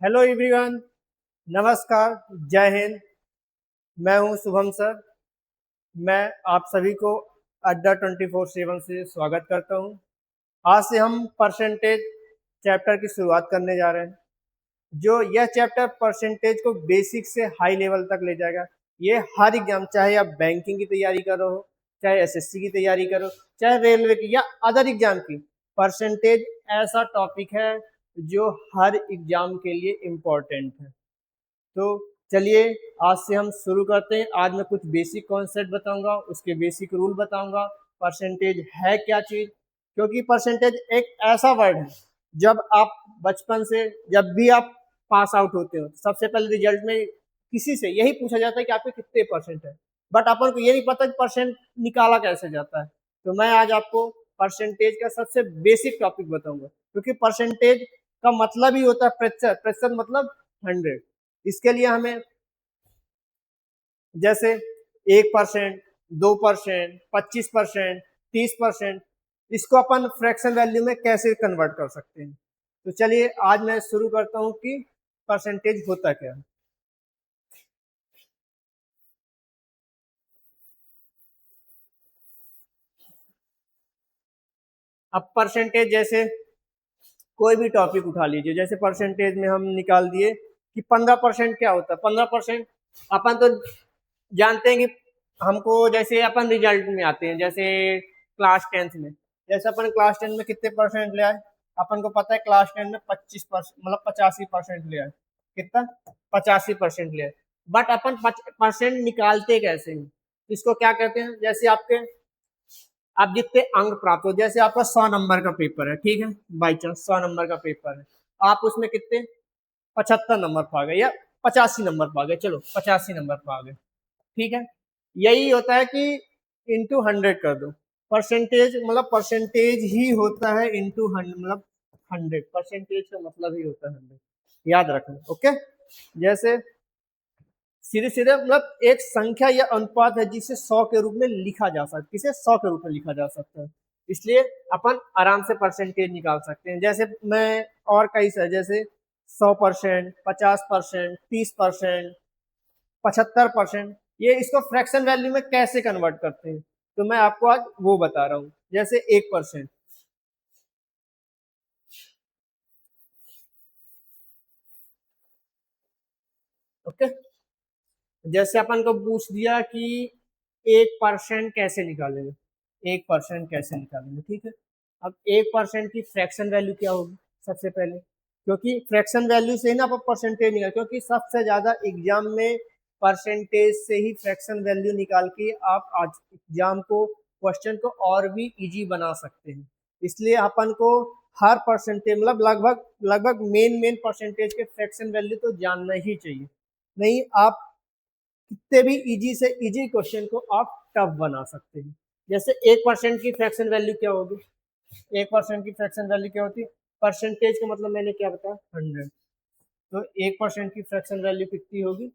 Hello everyone. नमस्कार। जय हिंद। मैं हूं शुभम सर। मैं आप सभी को अड्डा 24/7 से स्वागत करता हूं। आज से हम परसेंटेज चैप्टर की शुरुआत करने जा रहे हैं। जो यह चैप्टर परसेंटेज को बेसिक से हाई लेवल तक ले जाएगा। ये हर एग्जाम, चाहे आप बैंकिंग की तैयारी कर रहे हो, चाहे एसएससी की तैयारी करो, चाहे रेलवे की या अदर एग्जाम की, परसेंटेज ऐसा टॉपिक है जो हर एग्जाम के लिए इम्पोर्टेंट है। तो चलिए आज से हम शुरू करते हैं। आज मैं कुछ बेसिक कॉन्सेप्ट बताऊंगा, उसके बेसिक रूल बताऊंगा। परसेंटेज है क्या चीज, क्योंकि परसेंटेज एक ऐसा वर्ड है। जब आप बचपन से, जब भी आप पास आउट होते हो, सबसे पहले रिजल्ट में किसी से यही पूछा जाता है कि आपके कितने परसेंट है। बट अपन को ये नहीं पता कि परसेंट निकाला कैसे जाता है। तो मैं आज आपको परसेंटेज का सबसे बेसिक टॉपिक बताऊंगा, क्योंकि परसेंटेज का मतलब ही होता है प्रतिशत। प्रतिशत मतलब 100। इसके लिए हमें जैसे 1%, 2%, 25%, 30%, इसको अपन फ्रैक्शन वैल्यू में कैसे कन्वर्ट कर सकते हैं। तो चलिए आज मैं शुरू करता हूं कि परसेंटेज होता क्या है। अब परसेंटेज जैसे कोई भी टॉपिक उठा लीजिए, जैसे परसेंटेज में हम निकाल दिए कि 15% क्या होता है। 15% अपन तो जानते हैं कि हमको, जैसे अपन रिजल्ट में आते हैं, जैसे क्लास 10th में, जैसे अपन क्लास 10 में कितने परसेंट ले आए। अपन को पता है क्लास 10 में 25% मतलब 85% ले आए। कितना? 85% ले आए। बट अपन परसेंट निकालते कैसे हैं, इसको क्या कहते हैं। जैसे आपके, आप जितने अंक प्राप्त हो, जैसे आपका 100 नंबर का पेपर है, ठीक है, बाई चांस 100 नंबर का पेपर है, आप उसमें कितने 75 नंबर पा गए या 85 नंबर पा गए, चलो 85 नंबर पा गए, ठीक है। यही होता है कि इंटू 100 कर दो। परसेंटेज मतलब परसेंटेज ही होता है इंटू 100, मतलब 100 परसेंटेज का मतलब ही होता है 100। याद रखना, ओके। जैसे सीधे सीधे मतलब एक संख्या या अनुपात है जिसे 100 के रूप में लिखा जा सकता है, किसे 100 के रूप में लिखा जा सकता है। इसलिए अपन आराम से परसेंटेज निकाल सकते हैं। जैसे मैं और कई सारे, जैसे 100%, 50%, 30%, 75%, ये इसको फ्रैक्शन वैल्यू में कैसे कन्वर्ट करते हैं, तो मैं आपको आज वो बता रहा हूँ। जैसे 1%, ओके। जैसे अपन को पूछ दिया कि 1% कैसे निकालेंगे, 1% कैसे निकालेंगे, ठीक है। अब 1% की फ्रैक्शन वैल्यू क्या होगी सबसे पहले, क्योंकि फ्रैक्शन वैल्यू से ही ना आप परसेंटेज निकाल, क्योंकि सबसे ज्यादा एग्जाम में परसेंटेज से ही फ्रैक्शन वैल्यू निकाल के आप आज एग्जाम को, क्वेश्चन को और भी इजी बना सकते हैं। इसलिए अपन को हर परसेंटेज मतलब लगभग लगभग मेन मेन परसेंटेज के फ्रैक्शन वैल्यू तो जानना ही चाहिए। नहीं, आप कितने भी इजी से इजी क्वेश्चन को आप टफ बना सकते हैं। जैसे 1% की फ्रैक्शन वैल्यू क्या होगी, 1% की फ्रैक्शन वैल्यू क्या होती है। परसेंटेज का मतलब मैंने क्या बताया, 100। तो 1% की फ्रैक्शन वैल्यू कितनी होगी,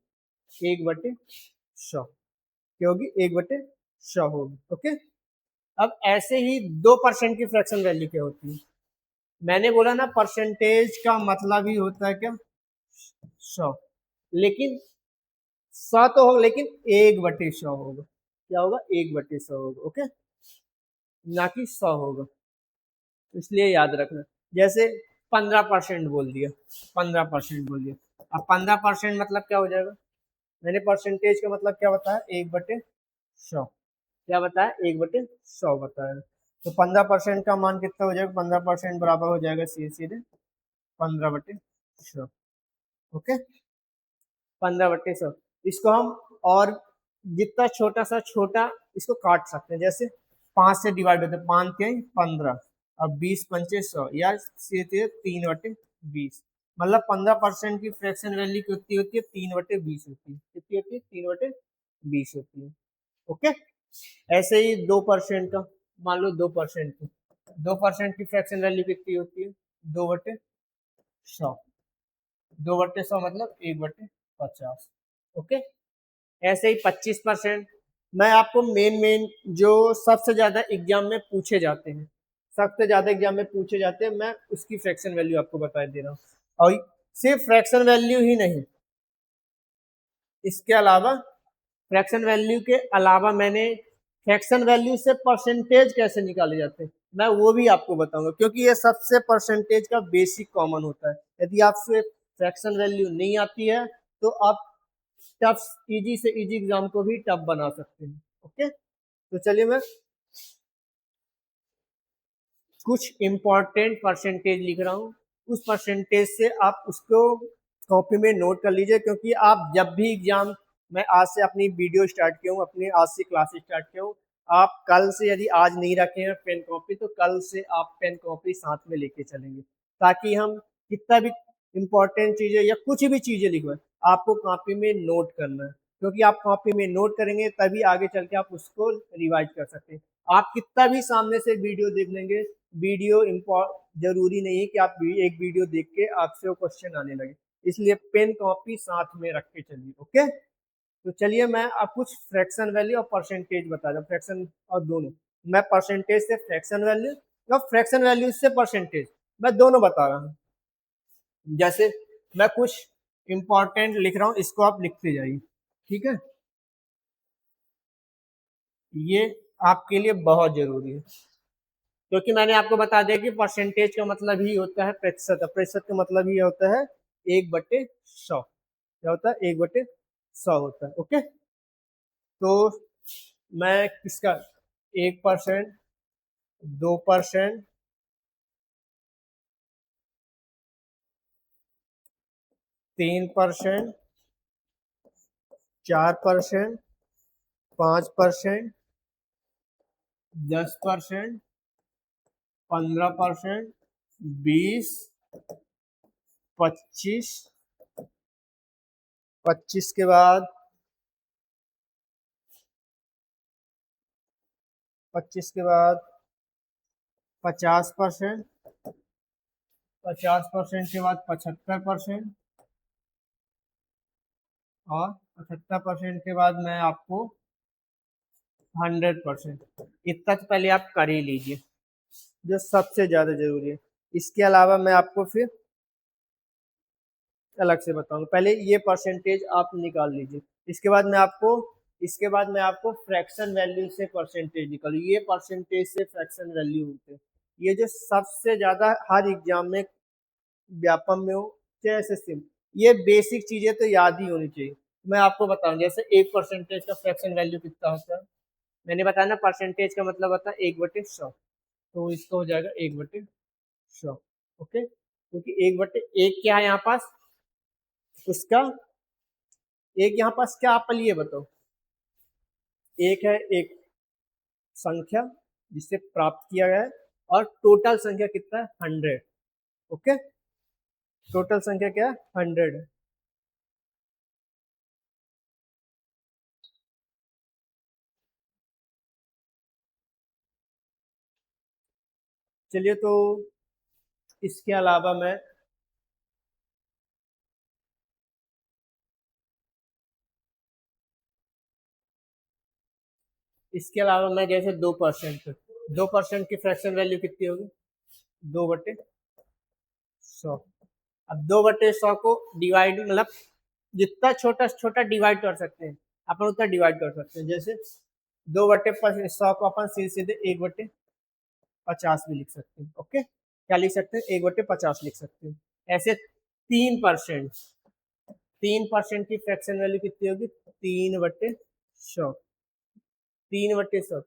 1/100। क्या होगी, 1/100 होगी, ओके। अब ऐसे ही 2% की फ्रैक्शन वैल्यू क्या होती है। मैंने बोला ना परसेंटेज का मतलब ही होता है क्या, 100। लेकिन 100 तो होगा, लेकिन 1/100 होगा। क्या होगा, 1/100 होगा, ओके, ना कि 100 होगा। इसलिए याद रखना। जैसे 15% बोल दिया, 15% बोल दिया। अब 15% मतलब क्या हो जाएगा, मैंने परसेंटेज का मतलब क्या बताया, 1/100। क्या बताया, 1/100 बताया। तो 15% का मान कितना हो जाएगा, 15% बराबर हो जाएगा सीधे सीधे 15/100, ओके। 15/100, इसको हम और जितना छोटा सा छोटा इसको काट सकते हैं। जैसे 5 से डिवाइड होते हैं, 5×3 = 15। अब 20×5 = 100 या सीधे 3/20। मतलब 15% की फ्रैक्शन वैल्यू कितनी होती है, 3/20 होती है। कितनी होती है, 3/20 होती है, ओके। ऐसे ही 2% का, मान लो 2% की, 2% की फ्रैक्शन वैल्यू कितनी होती है, 2/100। 2/100 मतलब 1/50, ओके। ऐसे ही 25%। मैं आपको मेन मेन जो सबसे ज्यादा एग्जाम में पूछे जाते हैं, सबसे ज्यादा एग्जाम में पूछे जाते हैं, मैं उसकी फ्रैक्शन वैल्यू आपको बता दे रहा हूँ। और सिर्फ फ्रैक्शन वैल्यू ही नहीं, इसके अलावा फ्रैक्शन वैल्यू के अलावा मैंने फ्रैक्शन वैल्यू से परसेंटेज कैसे निकाले जाते हैं मैं वो भी आपको बताऊंगा, क्योंकि ये सबसे परसेंटेज का बेसिक कॉमन होता है। यदि आपसे फ्रैक्शन वैल्यू नहीं आती है तो आप टफ इजी से इजी एग्जाम को भी टफ बना सकते हैं। ओके, तो चलिए मैं कुछ इंपॉर्टेंट परसेंटेज लिख रहा हूँ, उस परसेंटेज से आप उसको कॉपी में नोट कर लीजिए, क्योंकि आप जब भी एग्जाम, मैं आज से अपनी वीडियो स्टार्ट किया हूँ, अपनी आज से क्लासेस स्टार्ट किया हूँ, आप कल से यदि आज नहीं रखे हैं पेन कॉपी तो कल से आप पेन कॉपी साथ में लेके चलेंगे, ताकि हम कितना भी इंपॉर्टेंट चीजें या कुछ भी चीजें लिखवाएं आपको कॉपी में नोट करना है, क्योंकि आप कॉपी में नोट करेंगे तभी आगे चल के आप उसको रिवाइज कर सकते हैं। आप कितना भी सामने से वीडियो देख लेंगे, वीडियो जरूरी नहीं है कि आप एक वीडियो देख के आपसे वो क्वेश्चन आने लगे, इसलिए पेन कॉपी साथ में रख के चलिए। ओके, तो चलिए मैं आप कुछ फ्रैक्शन वैल्यू और परसेंटेज बता रहा हूँ, फ्रैक्शन और दोनों, मैं परसेंटेज से फ्रैक्शन वैल्यू और फ्रैक्शन वैल्यू से परसेंटेज, मैं दोनों बता रहा हूँ। जैसे मैं कुछ इंपॉर्टेंट लिख रहा हूँ, इसको आप लिखते जाइए, ठीक है, ये आपके लिए बहुत जरूरी है, क्योंकि मैंने आपको बता दिया कि परसेंटेज का मतलब ही होता है प्रतिशत, प्रतिशत का मतलब ही होता है 1/100, क्या होता है 1/100 होता है। ओके, तो मैं किसका 1%, 2%, 3%, 4%, 5%, 10%, 15%, 20, 25, 25 के बाद 25 के बाद 50%, 50% के बाद 75%, और 75% के बाद मैं आपको 100%, इतना तो पहले आप कर ही लीजिए, जो सबसे ज्यादा जरूरी है। इसके अलावा मैं आपको फिर अलग से बताऊंगा, पहले ये परसेंटेज आप निकाल लीजिए, इसके बाद मैं आपको फ्रैक्शन वैल्यू से परसेंटेज निकालू, ये परसेंटेज से फ्रैक्शन वैल्यू होते हैं, ये जो सबसे ज्यादा हर एग्जाम में व्यापम में हो चाहे एसएससी में, ये बेसिक चीजें तो याद ही होनी चाहिए। मैं आपको बताऊं, जैसे 1% का फ्रैक्शन वैल्यू कितना होता है, मैंने बताया ना परसेंटेज का मतलब होता है 1/100, तो इसका हो जाएगा 1/100। ओके, क्योंकि 1/1 क्या है यहाँ पास, उसका एक यहाँ पास क्या आप ये बताओ, एक है एक संख्या जिसे प्राप्त किया गया है, और टोटल संख्या कितना है 100। ओके, टोटल संख्या क्या है 100 है। चलिए, तो इसके अलावा मैं जैसे 2% की फ्रैक्शन वैल्यू कितनी होगी, 2/100। अब 2/100 को डिवाइड, मतलब जितना छोटा छोटा डिवाइड कर सकते हैं अपन उतना डिवाइड कर सकते हैं, जैसे 2/100 को अपन सीधे सीधे 1/50 भी लिख सकते हैं। ओके, क्या लिख सकते हैं, 1/50 लिख सकते हैं। ऐसे 3%, 3% की फ्रैक्शन वैल्यू कितनी होगी, 3/100, 3/100,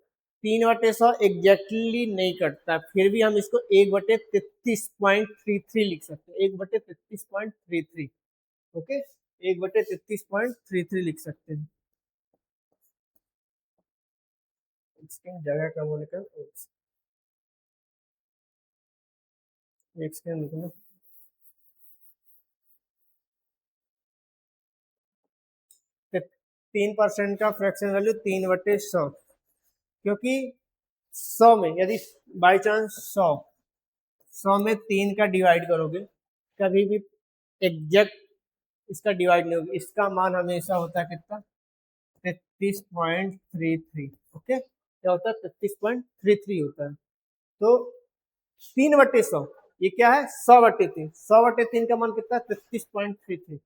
3/100 एग्जैक्टली नहीं कटता, फिर भी हम इसको 1/33.33 लिख सकते हैं, 1/33.33। ओके, 1/33.33 लिख सकते हैं, इसकी जगह कम होने का एक सेकंड लिखना, 3% का फ्रैक्शन वैल्यू 3/100, क्योंकि 100 में यदि बाई चांस 100 में 3 का डिवाइड करोगे, कभी भी एग्जैक्ट इसका डिवाइड नहीं होगा, इसका मान हमेशा होता है कितना, 33.33। ओके, क्या होता है, 33.33 होता है। तो 3/100 ये क्या है 100/3, 100/3 का मान कितना 33.33,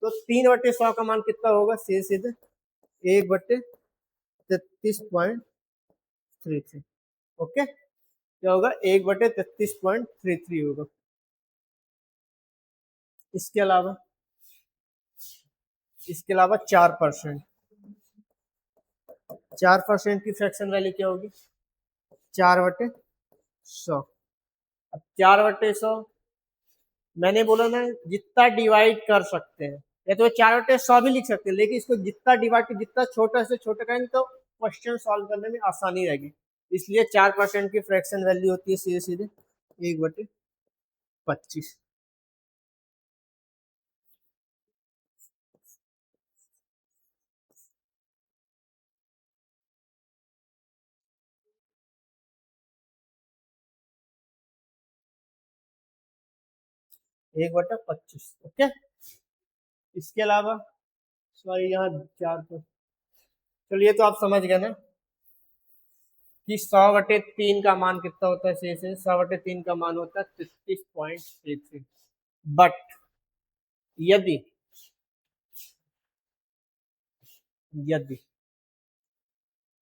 तो 3/100 का मान कितना होगा सीधे सीधे 1/33.33। ओके, क्या होगा 1/33.33 होगा। इसके अलावा 4%, 4% की फ्रैक्शन वैल्यू क्या होगी 4/100। अब 4/100 मैंने बोला ना जितना डिवाइड कर सकते हैं, या तो 4/100 भी लिख सकते हैं, लेकिन इसको जितना डिवाइड जितना छोटा से छोटा करेंगे तो क्वेश्चन सॉल्व करने में आसानी रहेगी। इसलिए 4% की फ्रैक्शन वैल्यू होती है सीधे सीधे 1/25। 1/25। ओके, इसके अलावा सॉरी यहाँ 4 पर, चलिए तो आप समझ गए ना कि 100/3 का मान कितना होता है। से 100/3 का मान होता है 33.33। बट यदि यदि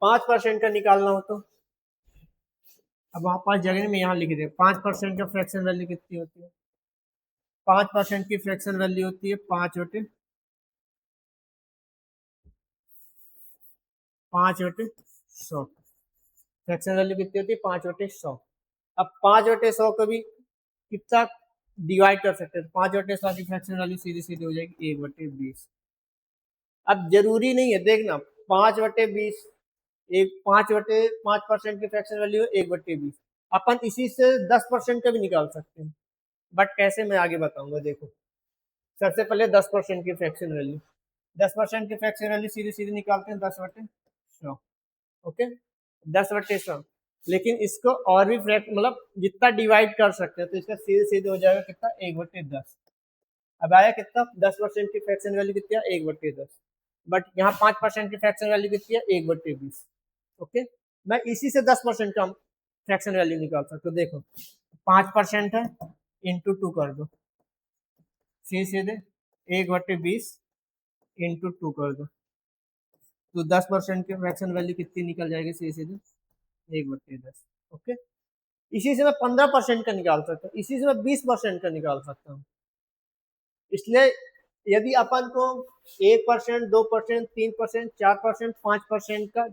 5% का निकालना हो तो, अब वहां 5 जगह में यहाँ लिख दे 5% का फ्रैक्शन वैल्यू कितनी होती है। 5% की फ्रैक्शन वैल्यू होती है 5/100। फ्रैक्शन वैल्यू कितनी होती है 5/100। अब 5/100 को भी कितना डिवाइड कर सकते हैं, 5/100 की फ्रैक्शन वैल्यू सीधी सीधी हो जाएगी 1/20। अब जरूरी नहीं है देखना 5/20 एक 5% की फ्रैक्शन वैल्यू है 1/20, अपन इसी से 10% का भी निकाल सकते हैं। बट कैसे मैं आगे बताऊंगा। देखो सबसे पहले 10% की फ्रैक्शन वैल्यू, 10% की फ्रैक्शन वैल्यू सीधे सीधे निकालते हैं 10/100। ओके, 10/100, लेकिन इसको और भी मतलब जितना डिवाइड कर सकते हैं तो इसका सीधे सीधे हो जाएगा कितना 1/10। अब आया कितना 10% की फ्रैक्शन वैल्यू कितनी है 1/10, बट यहाँ 5% की फ्रैक्शन वैल्यू कितनी है 1/20। ओके, मैं इसी से 10% का फ्रैक्शन वैल्यू निकाल सकता हूँ। देखो 5% है इंटू 2 कर दो, सीधे सीधे 1/20 इंटू 2 कर दो, तो 10% की फ्रैक्शन वैल्यू कितनी निकल जाएगी सीधे सीधे 1/10। ओके, इसी से मैं 15% का निकाल सकता हूँ, इसी से मैं 20% का निकाल सकता हूँ। इसलिए यदि अपन को 1%, 2%, 3%, 4%, 5% का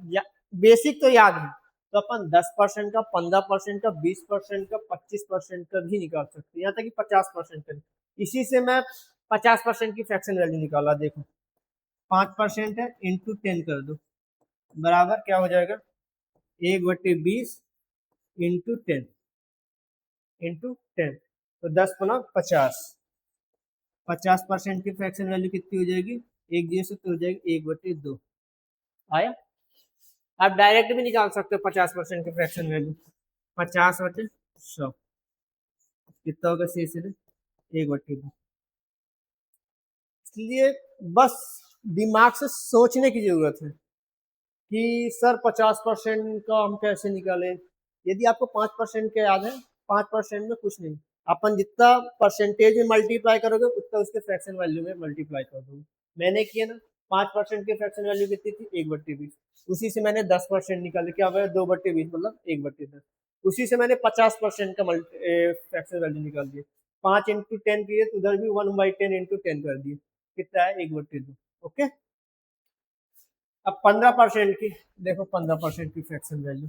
बेसिक तो याद है, तो अपन 10% का, 15% का, 20% का, 25% का भी निकाल सकते हैं, यहाँ तक कि 50% का। इसी से मैं 50% की फ्रैक्शन वैल्यू निकाला। देखो 5% है इंटू 10 कर दो, बराबर क्या हो जाएगा 1/20 इंटू 10, तो 10×50, 50% की फ्रैक्शन वैल्यू कितनी हो जाएगी 1 से तो हो जाएगी 1/2। आया, आप डायरेक्ट भी निकाल सकते हो 50% की फ्रैक्शन वैल्यू, 50/100 कितना होगा सीधे 1/2। इसलिए बस दिमाग से सोचने की जरूरत है कि सर 50% का हम कैसे निकालें। यदि आपको 5% का याद है, 5% में कुछ नहीं, अपन जितना परसेंटेज में मल्टीप्लाई करोगे उतना उसके फ्रैक्शन वैल्यू में मल्टीप्लाई कर दोगे। मैंने किया ना 5% की फ्रैक्शन वैल्यू कितनी थी 1/20, उसी से मैंने 10% निकाले, क्या होगा 2/20 मतलब 1/10। उसी से मैंने 50% का फ्रैक्शन वैल्यू निकाल दिया, 5 इंटू 10 किए तो उधर भी 1/10 इंटू 10 कर दिए, कितना है 1/2। ओके, अब 15% की देखो, 15% की फ्रैक्शन वैल्यू,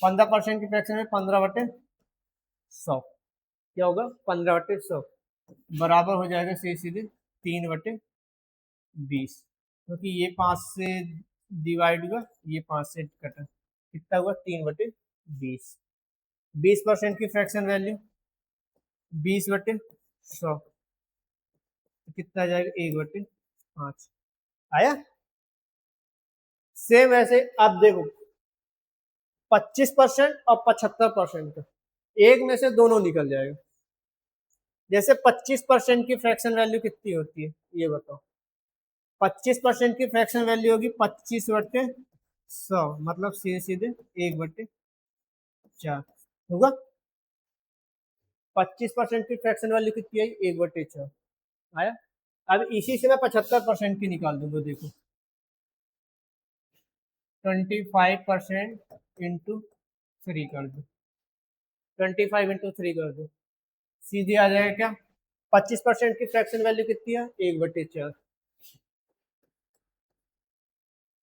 15% की फ्रैक्शन में 15/100 क्या होगा 15/100 बराबर हो जाएगा सीधे सीधे 3/20, क्योंकि ये 5 से डिवाइड हुआ, ये 5 से कटा, कितना हुआ 3/20। 20% की फ्रैक्शन वैल्यू 20/100 कितना आ जाएगा 1/5। आया, सेम ऐसे अब देखो 25% और 75% का, एक में से दोनों निकल जाएगा। जैसे 25% की फ्रैक्शन वैल्यू कितनी होती है ये बताओ। 25% की फ्रैक्शन वैल्यू होगी 25/100, मतलब सीधे सीधे 1/4 होगा। 25% की फ्रैक्शन वैल्यू कितनी आई, 1/4 आया। अब इसी से मैं 75% की निकाल दूंगा, देखो 25% इंटू 3 कर दो, 25 इंटू 3 कर दो, सीधे आ जाएगा क्या, 25% की फ्रैक्शन वैल्यू कितनी है, 1/4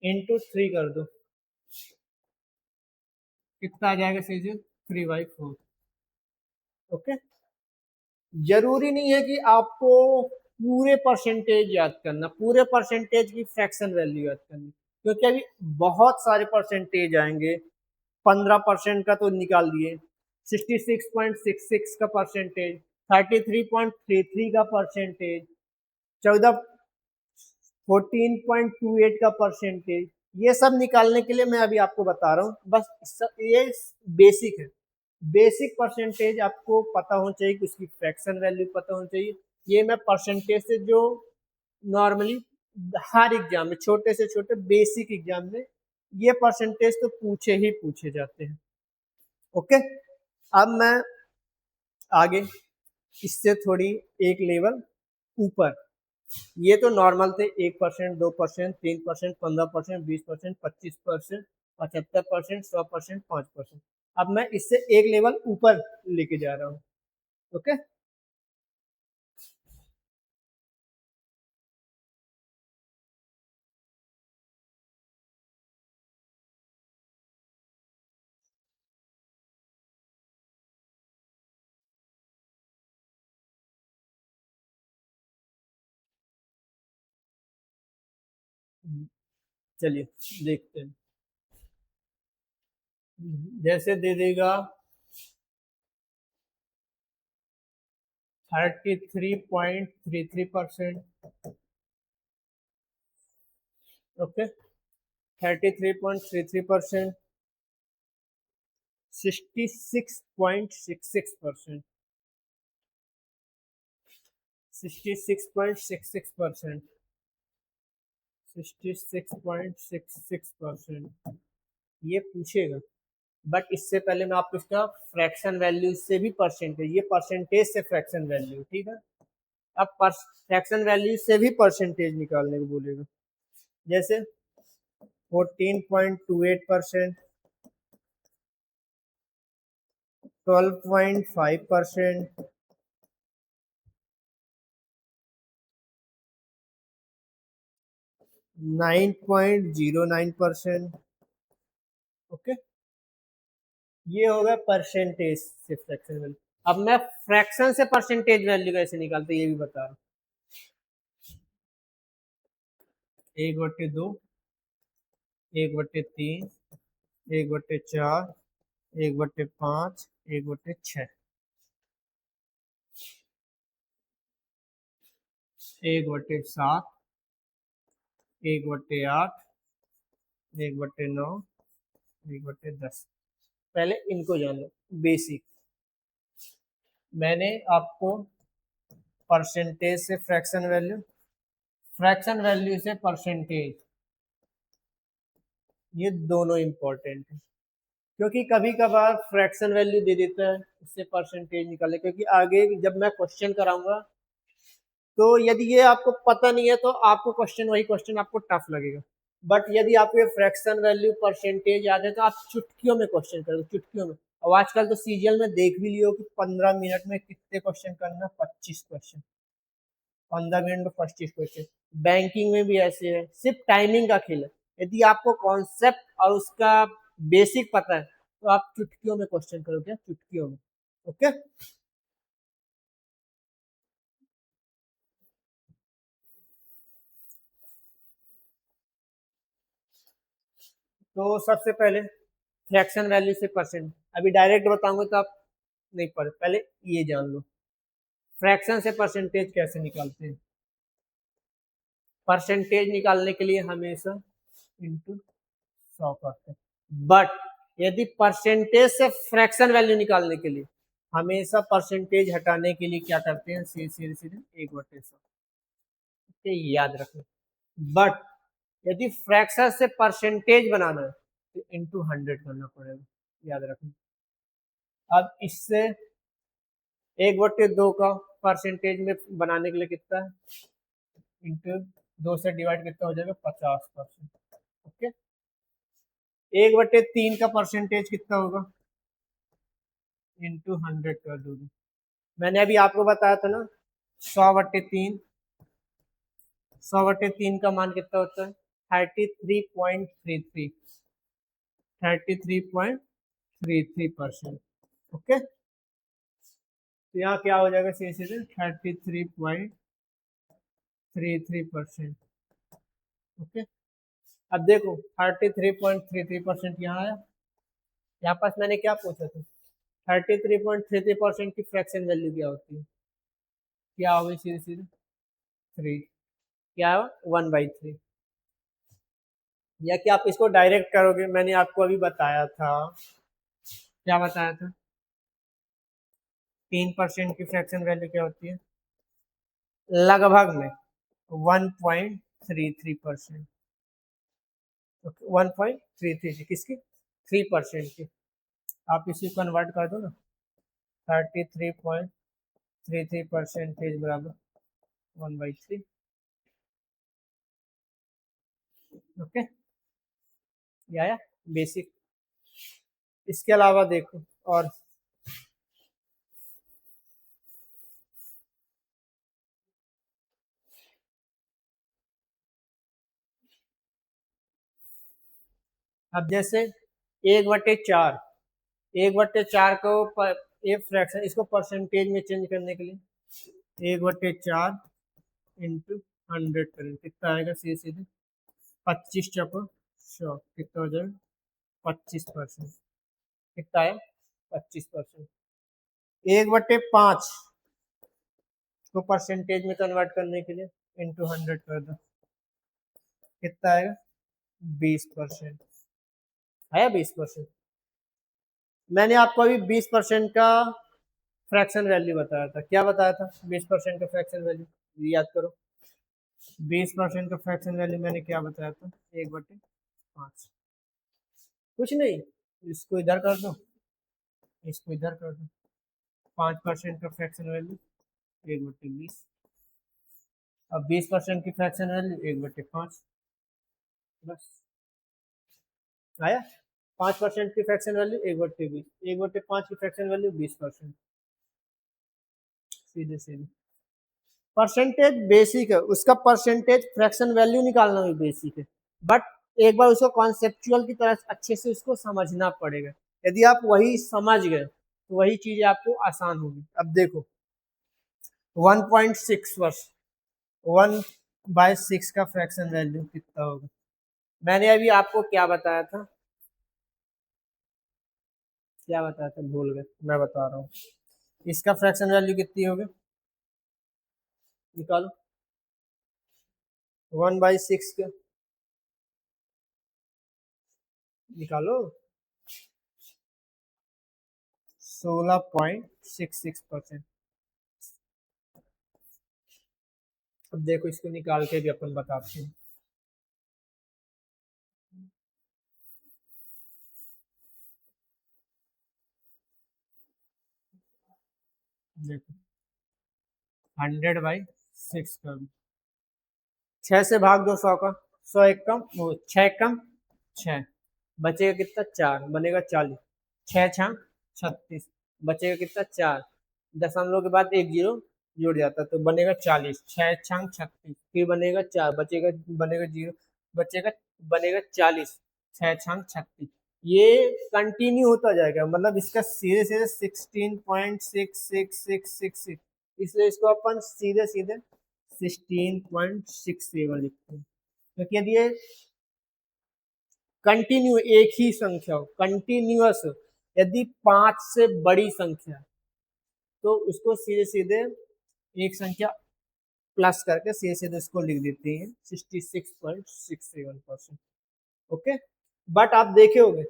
इंटू 3 कर दो, कितना आ जाएगा सीधे, 3/4। ओके, जरूरी नहीं है कि आपको पूरे परसेंटेज याद करना, पूरे परसेंटेज की फ्रैक्शन वैल्यू याद करनी, क्योंकि अभी बहुत सारे परसेंटेज आएंगे। 15% का तो निकाल दिए, 66.66 का परसेंटेज, 33.33 का परसेंटेज, 14.28 का परसेंटेज, ये सब निकालने के लिए मैं अभी आपको बता रहा हूँ। बस ये बेसिक है, बेसिक परसेंटेज आपको पता होना चाहिए कि उसकी फ्रैक्शन वैल्यू पता होना चाहिए। ये मैं परसेंटेज से जो नॉर्मली हर एग्जाम में, छोटे से छोटे बेसिक एग्जाम में ये परसेंटेज तो पूछे ही पूछे जाते हैं। ओके, अब मैं आगे इससे थोड़ी एक लेवल ऊपर, ये तो नॉर्मल थे, 1%, 2%, 3%, 15%, 20%, 25%, 75%, 100%, 5%। अब मैं इससे एक लेवल ऊपर लेके जा रहा हूँ। ओके, चलिए देखते हैं। जैसे दे देगा 33.33%। ओके, 33.33%, 66.66%, 66.66%, 66.66%, ये पूछेगा। बट इससे पहले मैं आपको इसका फ्रैक्शन वैल्यू से भी परसेंटेज, ये परसेंटेज से फ्रैक्शन वैल्यू, ठीक है। अब फ्रैक्शन वैल्यू से भी परसेंटेज निकालने को बोलेगा, जैसे 14.28%, 12.5%, 9.09%। ओके, ये हो गया परसेंटेज से फ्रैक्शन वैल्यू। अब मैं फ्रैक्शन से परसेंटेज वैल्यू कैसे निकालते ये भी बता रहा हूँ। 1/2, 1/3, 1/4, 1/5, 1/6, 1/7, 1/8, 1/9, 1/10। पहले इनको जान लो बेसिक। मैंने आपको परसेंटेज से फ्रैक्शन वैल्यू, फ्रैक्शन वैल्यू से परसेंटेज, ये दोनों इंपॉर्टेंट है, क्योंकि कभी कभार फ्रैक्शन वैल्यू दे देता है, इससे परसेंटेज निकाले, क्योंकि आगे जब मैं क्वेश्चन कराऊंगा तो यदि ये आपको पता नहीं है तो आपको क्वेश्चन, वही क्वेश्चन आपको टफ लगेगा। बट यदि आपको ये फ्रैक्शन वैल्यू परसेंटेज याद है तो आप चुटकियों में क्वेश्चन करोगे, चुटकियों में। और आजकल तो सीजीएल में देख भी लियो कि 15 मिनट में कितने क्वेश्चन करना, 25 क्वेश्चन, 15 मिनट में 25 क्वेश्चन। बैंकिंग में भी ऐसे है, सिर्फ टाइमिंग का खेल है। यदि आपको कॉन्सेप्ट और उसका बेसिक पता है तो आप चुटकियों में क्वेश्चन करोगे, चुटकियों में। ओके, तो सबसे पहले फ्रैक्शन वैल्यू से परसेंट, अभी डायरेक्ट बताऊंगा तो आप नहीं पढ़, पहले ये जान लो फ्रैक्शन से परसेंटेज कैसे निकालते हैं। परसेंटेज निकालने के लिए हमेशा इंटू 100 करते हैं, बट यदि परसेंटेज से फ्रैक्शन वैल्यू निकालने के लिए हमेशा परसेंटेज हटाने के लिए क्या करते हैं, सीधे सीधे सीधे 1/100, याद रखना। बट यदि फ्रैक्शन से परसेंटेज बनाना है तो इंटू 100 करना पड़ेगा, याद रखना। अब इससे 1/2 का परसेंटेज में बनाने के लिए कितना है, इंटू 2 से डिवाइड कितना हो जाएगा, 50%। ओके, 1/3 का परसेंटेज कितना होगा, इंटू 100 कर दोगे। मैंने अभी आपको बताया था ना 100/3, 100/3 का मान कितना होता है, 33.33, 33.33%। ओके, तो यहाँ क्या हो जाएगा, सीधे सीधे 33.33%। ओके, अब देखो 33.33% यहाँ आया। यहाँ पास मैंने क्या पूछा था, 33.33% की फ्रैक्शन वैल्यू क्या होती है, क्या होगी, सीधे सीधे 3, क्या है 1/3। या कि आप इसको डायरेक्ट करोगे, मैंने आपको अभी बताया था, क्या बताया था, 3% की फ्रैक्शन वैल्यू क्या होती है, लगभग में 1.33%। 1.33 किसकी, 3% की। आप इसी कन्वर्ट कर दो ना, 33.33% बराबर 1/3। ओके, ये आया बेसिक। इसके अलावा देखो, और अब जैसे 1/4, 1/4 को एक फ्रैक्शन, इसको परसेंटेज में चेंज करने के लिए 1/4 इंटू 100 करें, कितना आएगा, सीधे सीधे 25 कितना हो जाएगा, 25%। कितना है, 25%। 1/5 को परसेंटेज में कन्वर्ट करने के लिए इंटू 100 कर दो, कितना आएगा, 20%। आया 20%। मैंने आपको अभी 20% का फ्रैक्शन वैल्यू बताया था, क्या बताया था, 20% का फ्रैक्शन वैल्यू याद करो। 20% का फ्रैक्शन वैल्यू मैंने क्या बताया था, 1/5। कुछ नहीं, इसको इधर कर दो, इसको इधर कर दो, 5% का फ्रैक्शन वैल्यू 1/20। अब 20% की फ्रैक्शन वैल्यू 1/5, बस आया। 5% की फ्रैक्शन वैल्यू 1/20, 1/5 की फ्रैक्शन वैल्यू 20%। सीधे सीधे परसेंटेज बेसिक है, उसका परसेंटेज फ्रैक्शन वैल्यू निकालना भी बेसिक है, बट एक बार उसको कॉन्सेप्चुअल की तरह अच्छे से उसको समझना पड़ेगा। यदि आप वही समझ गए तो वही चीजें आपको आसान होगी। अब देखो 1.6 वर्ष 1/6 का फ्रैक्शन वैल्यू कितना होगा, मैंने अभी आपको क्या बताया था, क्या बताया था, भूल गए, मैं बता रहा हूँ। इसका फ्रैक्शन वैल्यू कितनी होगी, निकालो 1/6 का, निकालो 16.66%। अब देखो इसको निकाल के भी अपन बताते हैं। देखो 100/6 कर दो, 6 से भाग दो 100 का, 100 एक कम, वो 6 कम 6, बचेगा कितना, 4, बनेगा 40, 6 छः 36, बचेगा कितना, 4, दशमलव के बाद एक जीरो जुड़ जाता तो बनेगा 40, 6 छः 36, फिर बनेगा 4, बचेगा, बनेगा जीरो, बचेगा, बनेगा 40, 6 छः 36। ये कंटिन्यू होता जाएगा, मतलब इसका सीधे सीधे 16.6666, इसलिए इसको अपन सीधे सीधे 16.67 लिखते हैं, क्योंकि यदि ये कंटिन्यू एक ही संख्या हो, कंटिन्यूअस, यदि 5 से बड़ी संख्या तो उसको सीधे सीधे एक संख्या प्लस करके सीधे सीधे उसको लिख देते हैं 66.67%। ओके, बट आप देखे होंगे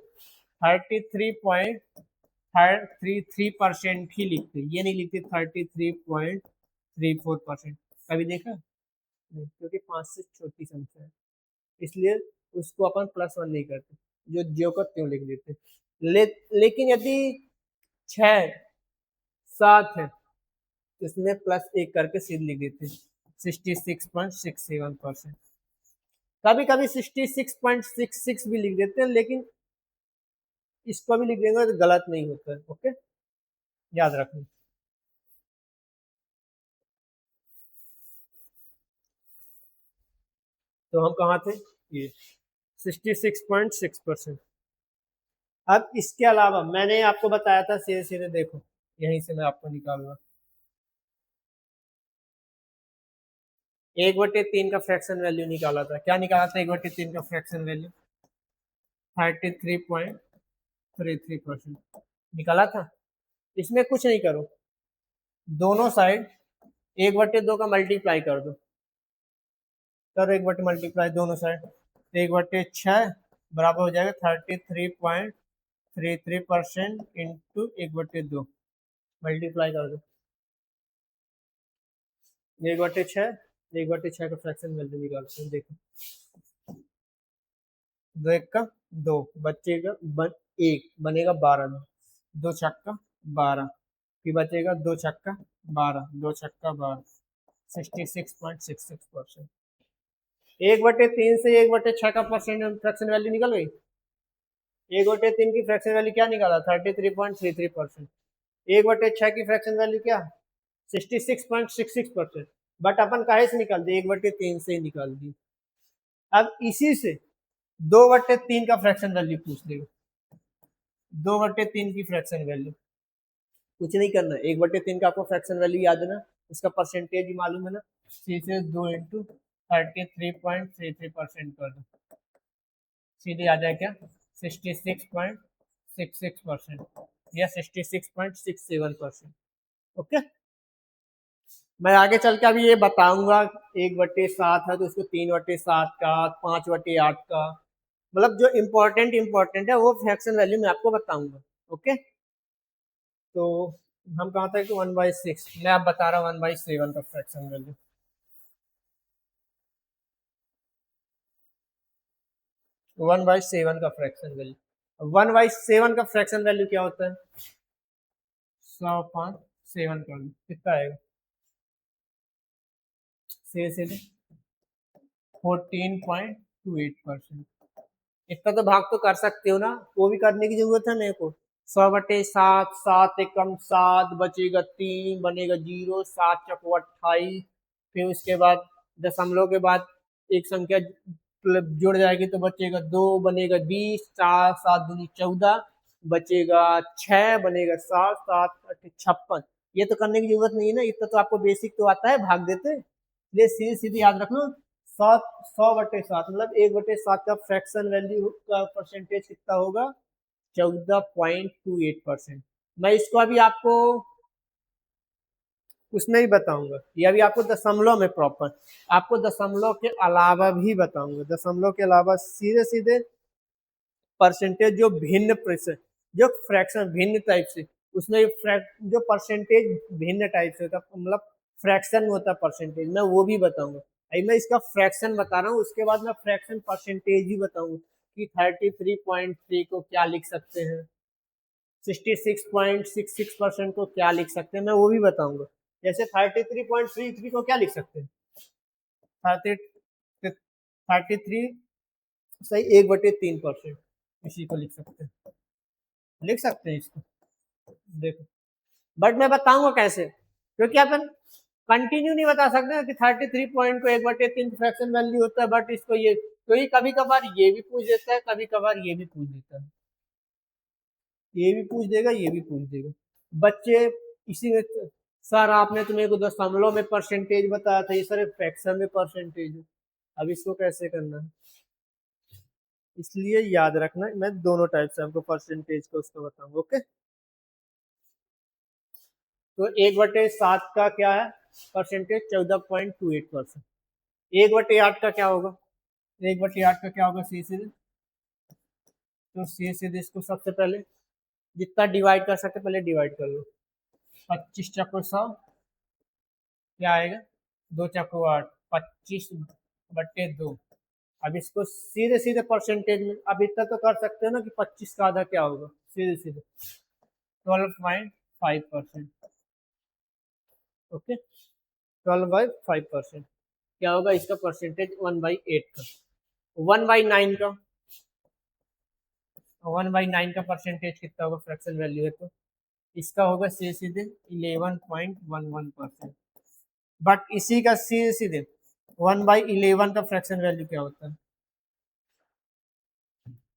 33.33% ही लिखते, ये नहीं लिखते 33.34%। कभी देखा नहीं, क्योंकि 5 से छोटी संख्या है, इसलिए उसको अपन +1 नहीं करते, जो ज्यो का त्यों लिख देते। लेकिन यदि 6 7 है इसमें +1 करके सीधे लिख देते हैं 66.67%। कभी कभी 66.66 भी लिख देते हैं, लेकिन इसको भी लिख देंगे तो गलत नहीं होता है। ओके, याद रखना। तो हम कहाँ थे, ये 66.6%। अब इसके अलावा मैंने आपको बताया था, सीधे सीधे देखो, यहीं से मैं आपको निकालूंगा। 1/3 का फ्रैक्शन वैल्यू निकाला था। क्या निकाला था 1/3 का फ्रैक्शन वैल्यू? 33.33% निकाला था। इसमें कुछ नहीं करो, दोनों साइड 1/2 का मल्टीप्लाई कर दो। करो 1/2 मल्टीप्लाई दोनों साइड, 1/6 बराबर हो जाएगा 33.33% इंटू 1/2 मल्टीप्लाई कर दो। 1/6 1/6 का फ्रैक्शन वैल्यू निकालते हैं। देखो, 2 1 का 2 बचेगा 1 बनेगा 12 में, 2 छक्का 12, फिर बचेगा 2 छक्का 12, 2 छक्का 12, 66.66%। 1/3 से 1/6 का परसेंट फ्रैक्शन वैल्यू निकल गई। 1/3 की फ्रैक्शन वैल्यू क्या निकाला? 33.33%। 1/6 की फ्रैक्शन वैल्यू क्या? 66.66%। बट अपन काहे से निकाल दिए? 1/3 से ही निकाल दिए। अब इसी से 2/3 का फ्रैक्शन वैल्यू पूछ लेगा। 2/3 की फ्रैक्शन वैल्यू कुछ नहीं करना, 1/3 का आपको फ्रैक्शन वैल्यू याद है ना, उसका परसेंटेज ही मालूम है ना। 3 से 2 इंटू 33.33% कर दो, सीधे आ जाए क्या? 66.66% या 66.67%। ओके, मैं आगे चल के अभी ये बताऊंगा 1/7 है तो उसको 3/7 का, 5/8 का, मतलब जो इम्पोर्टेंट है वो फ्रैक्शन वैल्यू मैं आपको बताऊंगा। ओके, तो हम कहा था कि 1/6, मैं आप बता रहा हूँ 1/7 का फ्रैक्शन वैल्यू। 1/7 का फ्रैक्शन वैल्यू, 1/7 का फ्रैक्शन वैल्यू क्या होता है? 100/7 कर लो, कितना आएगा? सीधे 14.28%। इतना तो भाग तो कर सकते हो ना, वो भी करने की जरूरत है मेरे को। 100/7, 7 एकम 7 बचेगा 3, बनेगा 0, 7 चौको 28, फिर उसके बाद दशमलव के बाद एक संख्या जुड़ जाएगी तो बचेगा 2, बनेगा 20, 4 7 दूनी 14, बचेगा 6, बनेगा 7, 7 56। ये तो करने की जरूरत नहीं है ना, इतना तो आपको बेसिक तो आता है, भाग देते। ये सीधी सीधी याद रखना। 100/7 मतलब 1/7 का फ्रैक्शन वैल्यू का परसेंटेज कितना होगा? 14.28%। मैं इसको अभी आपको उसमें भी बताऊंगा, ये अभी आपको दशमलव में प्रॉपर, आपको दशमलव के अलावा भी बताऊंगा। दशमलव के अलावा सीधे सीधे परसेंटेज जो भिन्न जो फ्रैक्शन भिन्न टाइप से, उसमें जो परसेंटेज भिन्न टाइप से होता है, मतलब फ्रैक्शन में होता है परसेंटेज, मैं वो भी बताऊंगा। अभी मैं इसका फ्रैक्शन बता रहा हूँ, उसके बाद मैं फ्रैक्शन परसेंटेज भी बताऊंगा कि 33.3 को क्या लिख सकते हैं, 66.66% को क्या लिख सकते हैं, मैं वो भी बताऊंगा। जैसे 33.33 को क्या लिख सकते हैं? 33 सही 1/3% इसी को लिख सकते हैं इसको। देखो, बट मैं बताऊंगा कैसे, क्योंकि अपन कंटिन्यू नहीं बता सकते कि 33 पॉइंट को 1/3 फ्रैक्शन वैल्यू होता है, बट इसको ये, क्योंकि कभी कभार ये भी पूछ देता है, कभी कभार ये भी पूछ देता है, ये भी पूछ देगा, ये भी पूछ देगा। बच्चे इसी में सर आपने तो मेरे को दशमलव में परसेंटेज बताया था, ये सर फ्रैक्शन में परसेंटेज है, अब इसको कैसे करना है? इसलिए याद रखना, मैं दोनों टाइप से आपको परसेंटेज को उसको बताऊंगा। ओके, तो 1/7 का क्या है परसेंटेज? 14.28%। 1/8 का क्या होगा? 1/8 का क्या होगा? सी सीधे, तो सी सीधे इसको सबसे पहले जितना डिवाइड कर सकते पहले डिवाइड कर लो। 25 चक्को 100 क्या आएगा? 2 चक्को 8, 25/2। अब इसको सीधे सीधे परसेंटेज में, अब इतना तो कर सकते हो ना कि 25 का आधा क्या होगा? सीधे सीधे 12.5%। ओके, 12/5%। क्या होगा इसका परसेंटेज? 1/8 का। 1/9 का, 1/9 का परसेंटेज कितना होगा? फ्रैक्शन वैल्यू है तो इसका होगा सीधे सीधे 11.11%। बट इसी का सीधे सीधे 1/11 का फ्रैक्शन वैल्यू क्या होता है?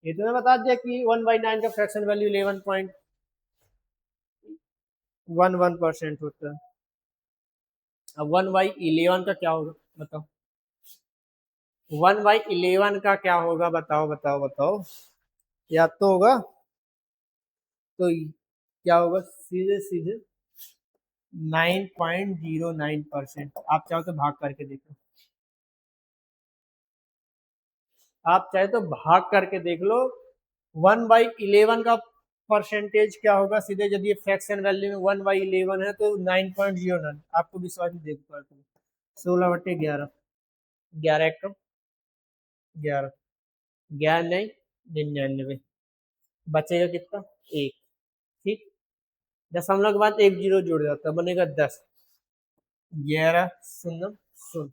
ये तो मैं बता दिया कि 1/9 का फ्रैक्शन वैल्यू 11.11% होता है। अब 1/11 का क्या होगा बताओ? 1/11 का क्या होगा? बताओ बताओ बताओ। याद तो होगा। तो क्या होगा? सीधे सीधे 9.09%। आप चाहो तो भाग करके देखो, आप चाहे तो भाग करके देख लो। 1/11 का परसेंटेज क्या होगा? सीधे यदि ये फ्रैक्शन वैल्यू में 1/11 है तो 9.09। आपको विश्वास नहीं देख पाते। 16/11, 11 एक 11, 11 नहीं 99, बचेगा कितना? एक। ठीक, दशमलव के बाद एक जीरो जुड़ जाता है, बनेगा 10। 11 शून्य शून्य,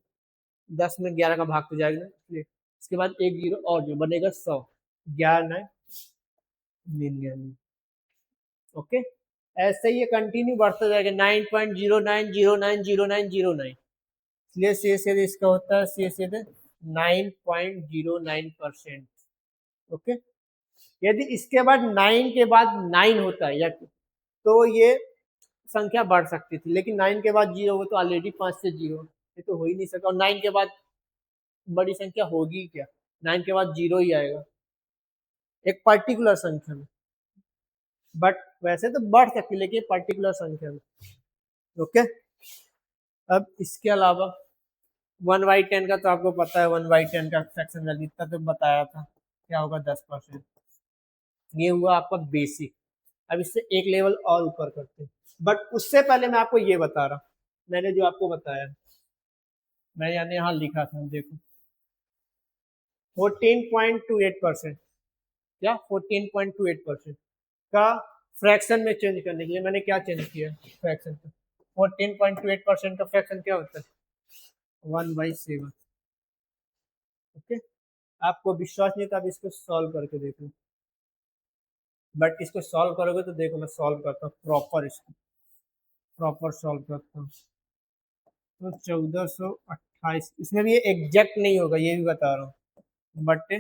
10 में 11 का भाग तो जाएगा ना, इसलिए इसके बाद एक जीरो और जो बनेगा 100। 11 99। ओके, ऐसे ही ये कंटिन्यू बढ़ता जाएगा 9.09090909। इसलिए सी एस इसका होता है सी एस 9.09%। ओके, यदि इसके बाद 9 के बाद 9 होता है या तो ये संख्या बढ़ सकती थी, लेकिन 9 के बाद जीरो हो तो ऑलरेडी 5 से जीरो, ये तो हो ही नहीं सका। और 9 के बाद बड़ी संख्या होगी क्या? 9 के बाद जीरो ही आएगा एक पर्टिकुलर संख्या में। बट वैसे तो बढ़ सकती, लेकिन पर्टिकुलर संख्या में। ओके, अब इसके अलावा 1/10 का तो आपको पता है, 1/10 का फ्रैक्शन वैल्यू इतना तो बताया था, क्या होगा? 10%। ये हुआ आपका बेसिक। अब इससे एक लेवल और ऊपर करते हैं, बट उससे पहले मैं आपको ये बता रहा, मैंने जो आपको बताया, मैं यानी यहाँ लिखा था, देखो 14.28%। क्या? 14.28% का फ्रैक्शन में चेंज करने के लिए मैंने क्या चेंज किया? फ्रैक्शन को। 14.28% का फ्रैक्शन क्या होता है? 1/7। ओके, आपको विश्वास नहीं था, अब इसको सॉल्व करके देखो। बट इसको सॉल्व करोगे तो देखो, मैं सॉल्व करता हूँ प्रॉपर, इसको प्रॉपर सॉल्व करता हूँ। तो 1428, इसमें भी ये एग्जैक्ट नहीं होगा, ये भी बता रहा हूँ, बट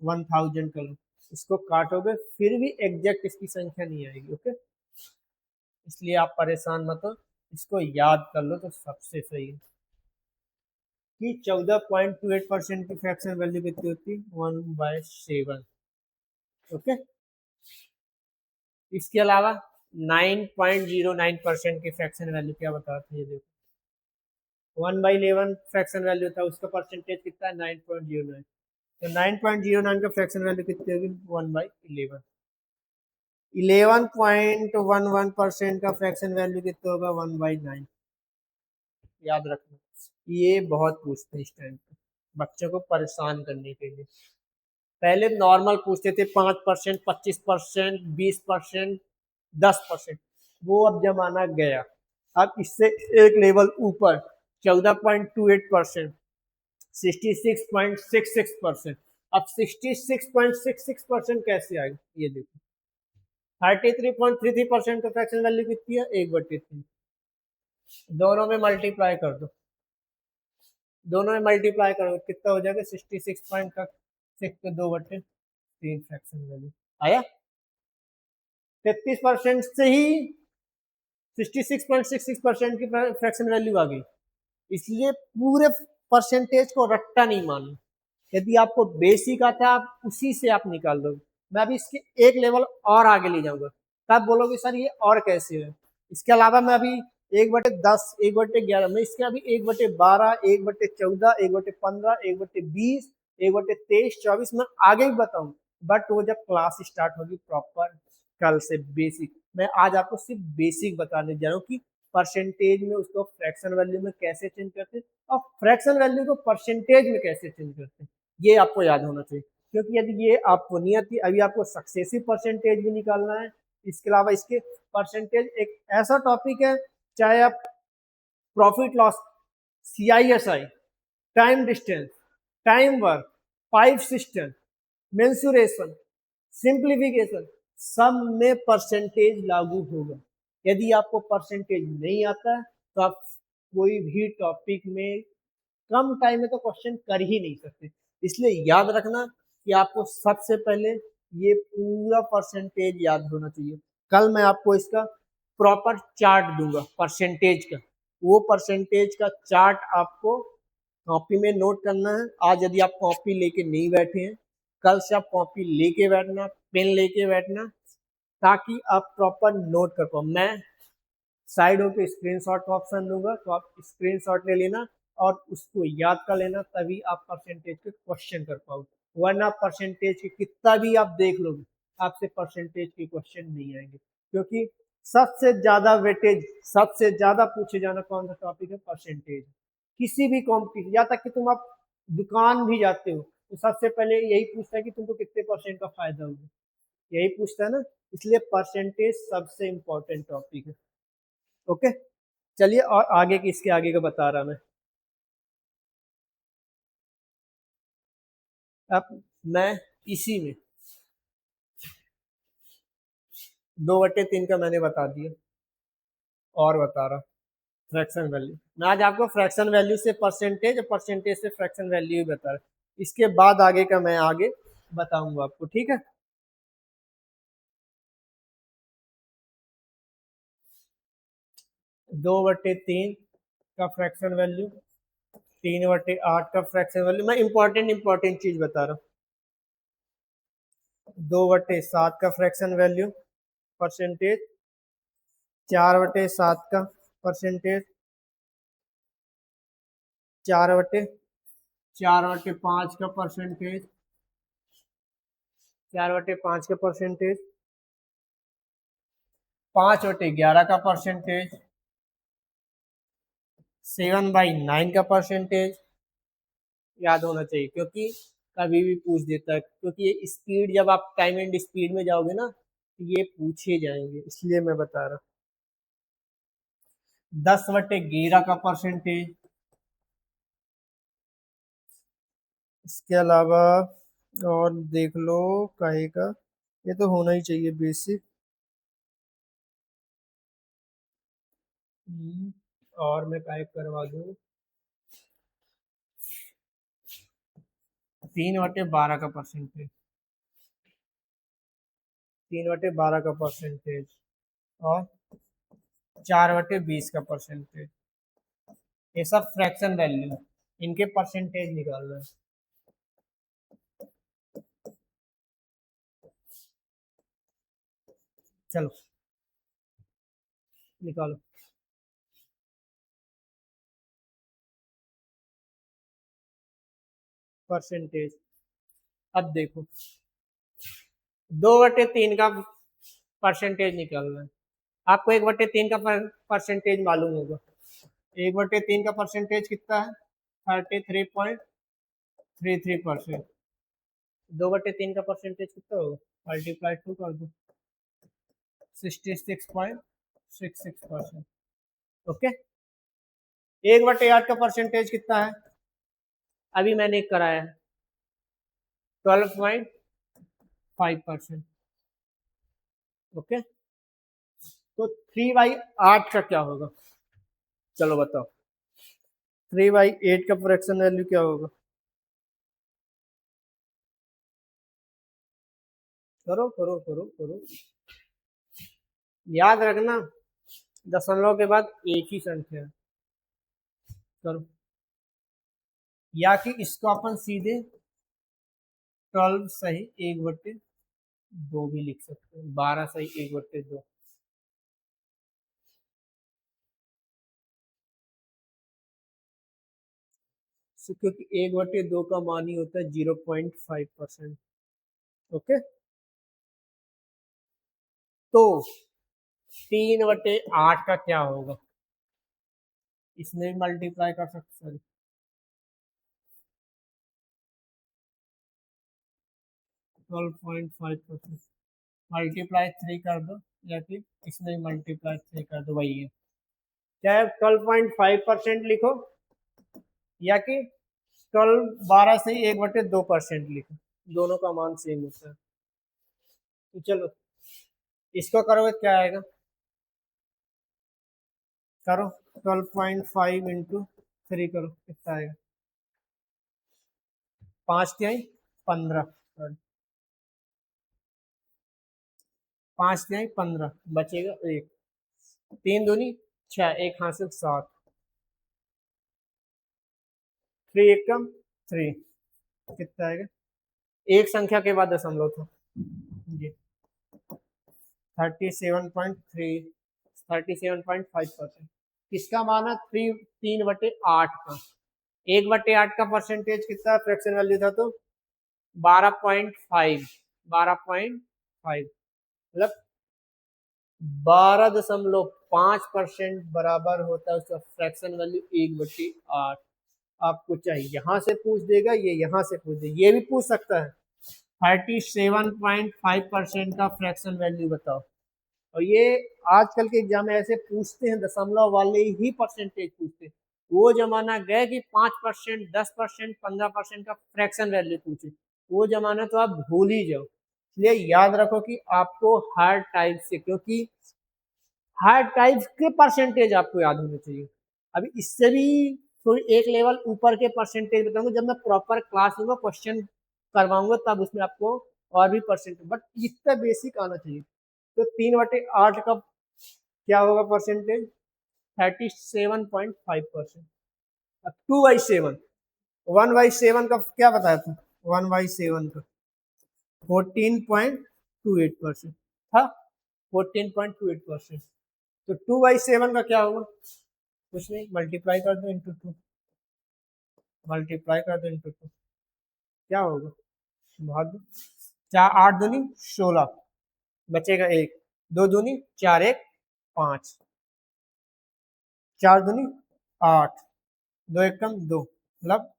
1000 कर लो, इसको काटोगे फिर भी एग्जैक्ट इसकी संख्या नहीं आएगी। ओके, इसलिए आप परेशान मत हो, इसको याद कर लो तो सबसे सही है कि 14.28% की फ्रैक्शन वैल्यू कितनी होती है? 1/7। ओके, इसके अलावा 9.09% की फ्रैक्शन वैल्यू क्या बताती है? देखो 1/11 फ्रैक्शन वैल्यू था, उसका परसेंटेज कितना है? 9.09। तो 9.09 का फ्रैक्शन वैल्यू कितनी होगी? 1/11। 11.11% का फ्रैक्शन वैल्यू कितना होगा? 1/9। याद रखना, ये बहुत पूछते हैं इस टाइम पे बच्चों को परेशान करने के लिए। पहले नॉर्मल पूछते थे 5%, 25%, 20%, 10%, वो अब जमाना गया। अब इससे एक लेवल ऊपर 14.28%, 66.66%। अब 66.66% कैसे आएगा ये देखो। 33.33% का फ्रैक्शन वैल्यू कितनी है? 1/3। दोनों में मल्टीप्लाई कर दो, दोनों में मल्टीप्लाई करो कितना हो जाएगा? 66.6 के 2/3 फ्रैक्शन वैल्यू आया। 33% से ही 66.66% की फ्रैक्शन वैल्यू आ गई। इसलिए पूरे परसेंटेज को रट्टा नहीं मानना। यदि आपको बेसिक आता है, आप उसी से आप निकाल दोगे। मैं अभी इसके एक लेवल और आगे ले जाऊंगा, तब बोलोगे सर ये और कैसे है। इसके अलावा मैं अभी 1/10, 1/11 में, इसके अभी 1/12, 1/14, 1/15, 1/20, 1/23, 24 में आगे भी बताऊं। बट वो जब क्लास स्टार्ट होगी प्रॉपर कल से बेसिक, मैं आज आपको सिर्फ बेसिक बताने जा रहा हूँ कि परसेंटेज में उसको फ्रैक्शन वैल्यू में कैसे चेंज करते हैं और फ्रैक्शन वैल्यू को परसेंटेज में कैसे चेंज करते हैं, ये आपको याद होना चाहिए। क्योंकि यदि ये आपको नहीं आती, अभी आपको सक्सेसिव परसेंटेज भी निकालना है। इसके अलावा इसके परसेंटेज एक ऐसा टॉपिक है, चाहे आप profit loss, CISI, time distance, time work, pipe system, mensuration, simplification, सब में परसेंटेज लागू होगा। यदि आपको परसेंटेज नहीं आता है तो आप कोई भी टॉपिक में कम टाइम में तो क्वेश्चन कर ही नहीं सकते। इसलिए याद रखना कि आपको सबसे पहले ये पूरा परसेंटेज याद होना चाहिए। कल मैं आपको इसका प्रॉपर चार्ट दूंगा परसेंटेज का, वो परसेंटेज का चार्ट आपको कॉपी में नोट करना है। आज यदि आप कॉपी लेके नहीं बैठे हैं, कल से आप कॉपी लेके बैठना, पेन लेके बैठना, ताकि आप प्रॉपर नोट कर पाओ। मैं साइडों पे स्क्रीनशॉट का ऑप्शन दूंगा, तो आप स्क्रीनशॉट ले लेना और उसको याद कर लेना, तभी आप परसेंटेज के क्वेश्चन कर पाओगे। वरना परसेंटेज के कितना भी आप देख लोगे, आपसे परसेंटेज के क्वेश्चन नहीं आएंगे। क्योंकि सबसे ज्यादा वेटेज, सबसे ज्यादा पूछे जाना कौन सा टॉपिक है? परसेंटेज। किसी भी कॉम्पिटिशन, या तक कि तुम आप दुकान भी जाते हो तो सबसे पहले यही पूछता है कि तुमको कितने परसेंट का फायदा होगा, यही पूछता है ना। इसलिए परसेंटेज सबसे इंपॉर्टेंट टॉपिक है। ओके, चलिए और आगे की, इसके आगे का बता रहा मैं। अब मैं इसी में 2/3 का मैंने बता दिया, और बता रहा फ्रैक्शन वैल्यू। मैं आज आपको फ्रैक्शन वैल्यू से परसेंटेज और परसेंटेज से फ्रैक्शन वैल्यू ही बता रहा। इसके बाद आगे का मैं आगे बताऊंगा आपको, ठीक है। 2/3 का फ्रैक्शन वैल्यू, 3/8 का फ्रैक्शन वैल्यू। मैं इंपॉर्टेंट इंपॉर्टेंट चीज बता रहा हूँ। 2/7 का फ्रैक्शन वैल्यू परसेंटेज, 4/7 का परसेंटेज, 4/5 का परसेंटेज, 4/5 का परसेंटेज, 5/11 का परसेंटेज, 7/9 का परसेंटेज। याद होना चाहिए, क्योंकि कभी भी पूछ देता है। क्योंकि ये स्पीड, जब आप टाइम एंड स्पीड में जाओगे ना, तो ये पूछे जाएंगे, इसलिए मैं बता रहा हूँ। 10/11 का परसेंटेज। इसके अलावा और देख लो, काहे का, ये तो होना ही चाहिए बेसिक। और मैं टाइप करवा दूँ, 3/12 का परसेंटेज, 3/12 का परसेंटेज, और 4/20 का परसेंटेज। ये सब फ्रैक्शन वैल्यू, इनके परसेंटेज निकालना है। चलो निकालो परसेंटेज। अब देखो, 2/3 का परसेंटेज निकालना है। आपको 1/3 का परसेंटेज मालूम होगा। 1/3 का परसेंटेज कितना है? 33.33%। 2/3 का परसेंटेज कितना होगा? मल्टीप्लाई 2 कर दो, 66.66%। ओके। 1/8 का परसेंटेज कितना है? अभी मैंने एक कराया है, 12.5%। ओके, तो 3/8 का क्या होगा? चलो बताओ, 3/8 का फ्रैक्शन वैल्यू क्या होगा? करो करो करो करो, याद रखना, दशमलव के बाद एक ही संख्या है। करो, या कि इसको अपन सीधे 12 सही 1/2 भी लिख सकते हैं, 12 सही 1/2। क्योंकि 1/2 का मान ही होता है 0.5%। ओके, तो 3/8 का क्या होगा? इसमें भी मल्टीप्लाई कर सकते हैं, 12.5%। मल्टीप्लाई 3 कर दो, या फिर इसमें मल्टीप्लाई 3 कर दो, वही है। चाहे 12.5% लिखो या कि 12 से 1/2% लिखो, दोनों का मान सेम होता है। तो चलो इसको करोगे क्या आएगा, करो 12.5 इंटू 3 करो, कितना आएगा, 5 तिहाई 15, 5 तिहाई 15, बचेगा 1, 3 दूनी 6, 1 हासिल 7, 3 1 कम 3, कितना आएगा, एक संख्या के बाद दशमलव था ये 37.3, 37.5%। किसका माना 3/8 का, 1/8 का परसेंटेज कितना फ्रैक्शन वैल्यू था, तो 12.5, 12.5 मतलब 12.5% बराबर होता है उसका फ्रैक्शन वैल्यू 1/8। आपको चाहिए यहाँ से पूछ देगा, ये यहाँ से पूछ देगा, ये भी पूछ सकता है 37.5% का फ्रैक्शन वैल्यू बताओ। और ये आजकल के एग्जाम में ऐसे पूछते हैं, दशमलव वाले ही परसेंटेज पूछते हैं। वो जमाना गया कि 5%, 10%, 15% का फ्रैक्शन वैल्यू पूछे, वो जमाना तो आप भूल ही जाओ। इसलिए याद रखो कि आपको हर टाइप से, क्योंकि हर टाइप के परसेंटेज आपको याद होने चाहिए। अभी इससे भी थोड़ी एक लेवल ऊपर के परसेंटेज बताऊंगा, जब मैं प्रॉपर क्लास लूंगा, क्वेश्चन करवाऊंगा, तब उसमें आपको और भी परसेंटेज, बट इतना बेसिक आना चाहिए। तो 3/8 का क्या होगा परसेंटेज, 37.5%। अब 2/7, 1/7 का क्या बताया था, 1/7 का 14.28% था, 14.28%। तो 2/7 का क्या होगा, कुछ नहीं, मल्टीप्लाई कर दो इंटू 2, मल्टीप्लाई कर दो इंटू 2, क्या होगा, भाग दो, 4 8 दूनी 16, बचेगा 1, 2 दूनी 4 1 5, 4 दूनी 8, 2 1 कम 2, मतलब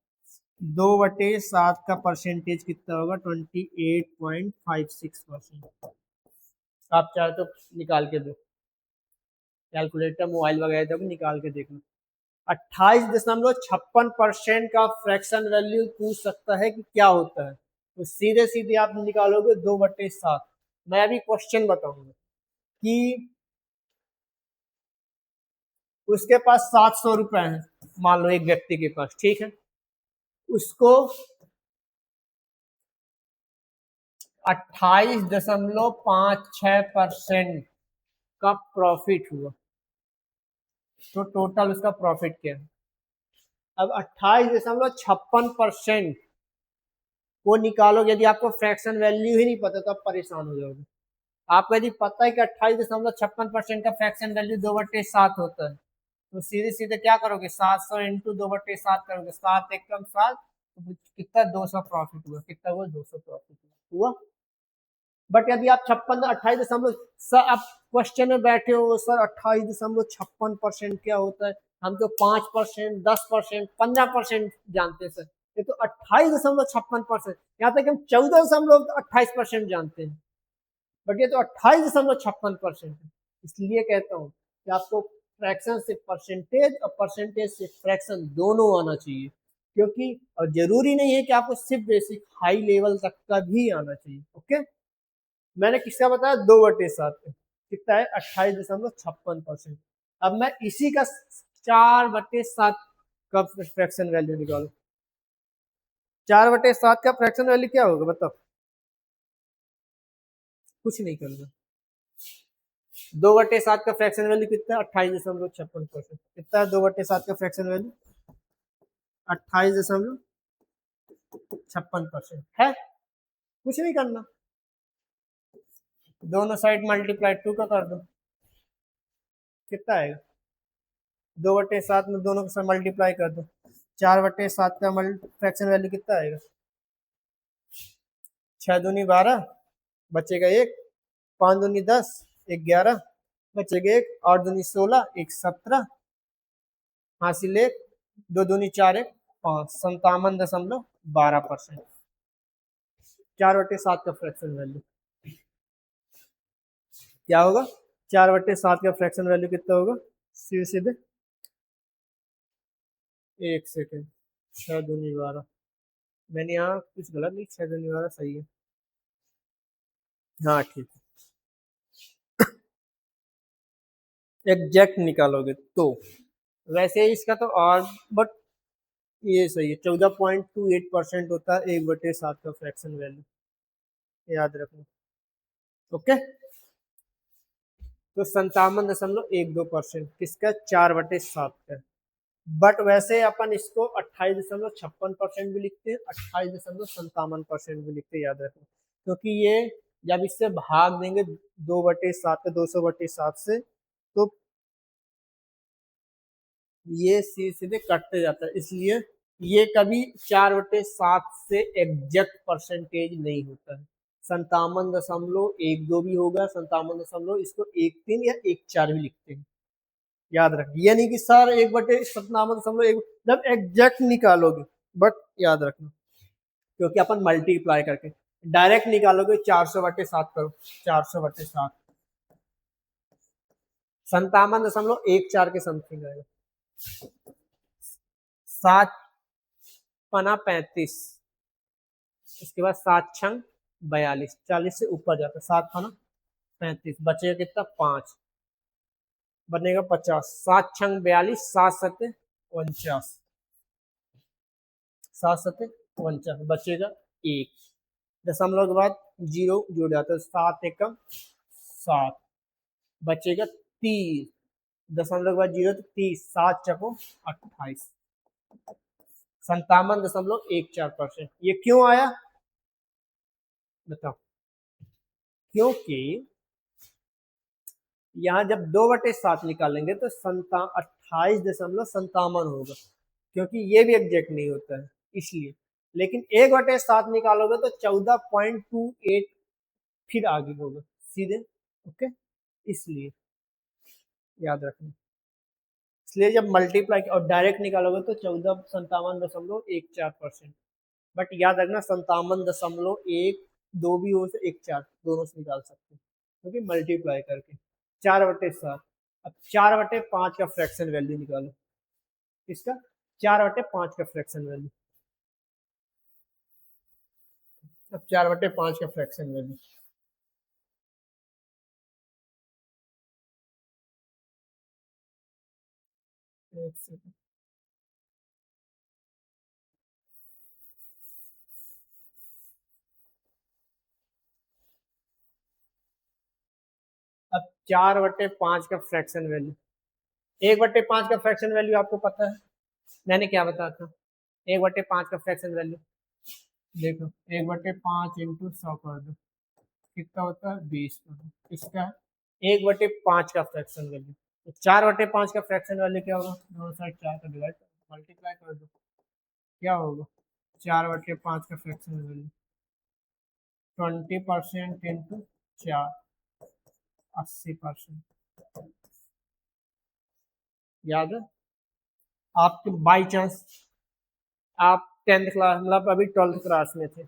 2/7 का परसेंटेज कितना होगा, 28.56%। आप चाहे तो निकाल के दो, कैलकुलेटर मोबाइल वगैरह तब निकाल के देख लो। 28.56% का फ्रैक्शन वैल्यू पूछ सकता है कि क्या होता है, तो सीधे सीधे आप निकालोगे 2/7। मैं अभी क्वेश्चन बताऊंगा कि उसके पास 700 रुपए हैं, मान लो एक व्यक्ति के पास, ठीक है, उसको 28.56% का प्रॉफिट हुआ, तो टोटल उसका प्रॉफिट क्या है। अब 28.56% को निकालोगे, यदि आपको फ्रैक्शन वैल्यू ही नहीं पता तो आप परेशान हो जाओगे। आपको यदि पता है कि 28.56% का फ्रैक्शन वैल्यू 2/7 होता है, तो सीधे सीधे क्या करोगे, 700 इंटू 2/7 करोगे, 7 1 कम 7, तो कितना 200 प्रॉफिट हुआ, कितना हुआ 200 प्रॉफिट हुआ। बट यदि आप 56 28 सर आप क्वेश्चन में बैठे हो, सर 28.56% क्या होता है, हम तो 5%, 10%, 15% जानते हैं सर, ये तो 28.56%, यहाँ तक हम 14.28% जानते हैं, बट ये तो 28.56% है। इसलिए कहता हूँ कि आपको फ्रैक्शन से परसेंटेज और परसेंटेज से फ्रैक्शन दोनों आना चाहिए, क्योंकि और जरूरी नहीं है कि आपको सिर्फ बेसिक, हाई लेवल तक का भी आना चाहिए। ओके, मैंने किसका बताया, 2/7 का कितना है, 28.56%। अब मैं इसी का 4/7 का फ्रैक्शन वैल्यू निकालो, 4/7 का फ्रैक्शन वैल्यू क्या होगा बताओ, कुछ नहीं करना, 2/7 का फ्रैक्शन वैल्यू कितना है, 28.56%। कितना है 2/7 का फ्रैक्शन वैल्यू, 28.56% है, कुछ नहीं करना, दोनों साइड मल्टीप्लाई 2 का कर दो, कितना आएगा, 2/7 में दोनों को मल्टीप्लाई कर दो, 4/7 का फ्रैक्शन वैल्यू कितना आएगा, 6 दूनी 12, बचेगा 1, 5 दूनी 10, 1 11, बचेगा 1, 8 दूनी 16, 1 17, हासिल 1, 2 दूनी 4 1 5, 57.12%, 4/7 का फ्रैक्शन वैल्यू क्या होगा, 4/7 का फ्रैक्शन वैल्यू कितना होगा, सीधे सीधे एक सेकेंड, 6 दूनी 12, मैंने यहाँ कुछ गलत नहीं, 6 दूनी 12 सही है। हाँ ठीक है, एग्जैक्ट निकालोगे तो वैसे ही इसका तो और, बट ये सही है, 14.28% होता है 1/7 का फ्रैक्शन वैल्यू, याद रखना। ओके, तो 57.12% किसका, 4/7 का। बट वैसे अपन इसको 28.56% भी लिखते हैं, 28.57% भी लिखते हैं, याद रखना, क्योंकि ये जब इससे भाग देंगे 2/7 का, 200/7 से, तो ये सीधे कटते जाता है, इसलिए ये कभी 4/7 से एग्जैक्ट परसेंटेज नहीं होता है। 57.12 भी होगा, 57 इसको 1.3 या 1.4 भी लिखते हैं, याद रखिए। ये नहीं कि सर 1/57.1 जब एग्जैक्ट निकालोगे, बट याद रखना, क्योंकि अपन मल्टीप्लाई करके डायरेक्ट निकालोगे, 400/7 करो, 400/7 57.14 के समथिंग आएगा। 7×5 = 35, इसके बाद 7×6 = 42, 40 से ऊपर जाता है, 7×5 = 35, बचेगा कितना, 5, बनेगा 50, 7×6 = 42, 7×7 = 49, 7×7 = 49, बचेगा 1, दशमलव के बाद जीरो जुड़ जाता है, 7×1 = 7, बचेगा 30, दशमलव के बाद जीरो तो 30, 7×4 = 28, 57.14%। ये क्यों आया बताओ, क्योंकि यहाँ जब 2/7 निकालेंगे तो 28.57 होगा, क्योंकि ये भी एग्जैक्ट नहीं होता है इसलिए। लेकिन 1/7 निकालोगे तो 14.28 फिर आगे होगा सीधे। ओके, इसलिए याद रखना, इसलिए जब मल्टीप्लाई और डायरेक्ट निकालोगे तो 57.14%। बट याद रखना 57.12 भी हो से 1/4 दोनों से निकाल सकते हैं, क्योंकि मल्टीप्लाई करके 4/7। अब 4/5 का फ्रैक्शन वैल्यू निकालो, इसका 4/5 का फ्रैक्शन वैल्यू, अब 4/5 का फ्रैक्शन वैल्यू, एक सेकंड, अब 4/5 का फ्रैक्शन वैल्यू, 1/5 का फ्रैक्शन वैल्यू आपको पता है, मैंने क्या बताया था, 1/5 का फ्रैक्शन वैल्यू देखो, 1/5 इंटू 100 कर दो, कितना होता है 20 कर दो, इसका 1/5 का फ्रैक्शन वैल्यू। तो 4/5 का फ्रैक्शन वैल्यू क्या होगा, दोनों साइड 4 का डिवाइड मल्टीप्लाई कर दो, क्या होगा, 4/5 का फ्रैक्शन वैल्यू 20% इंटू 4, 80%, याद है। आपके बाई चांस आप 10th क्लास मतलब अभी 12th क्लास में थे,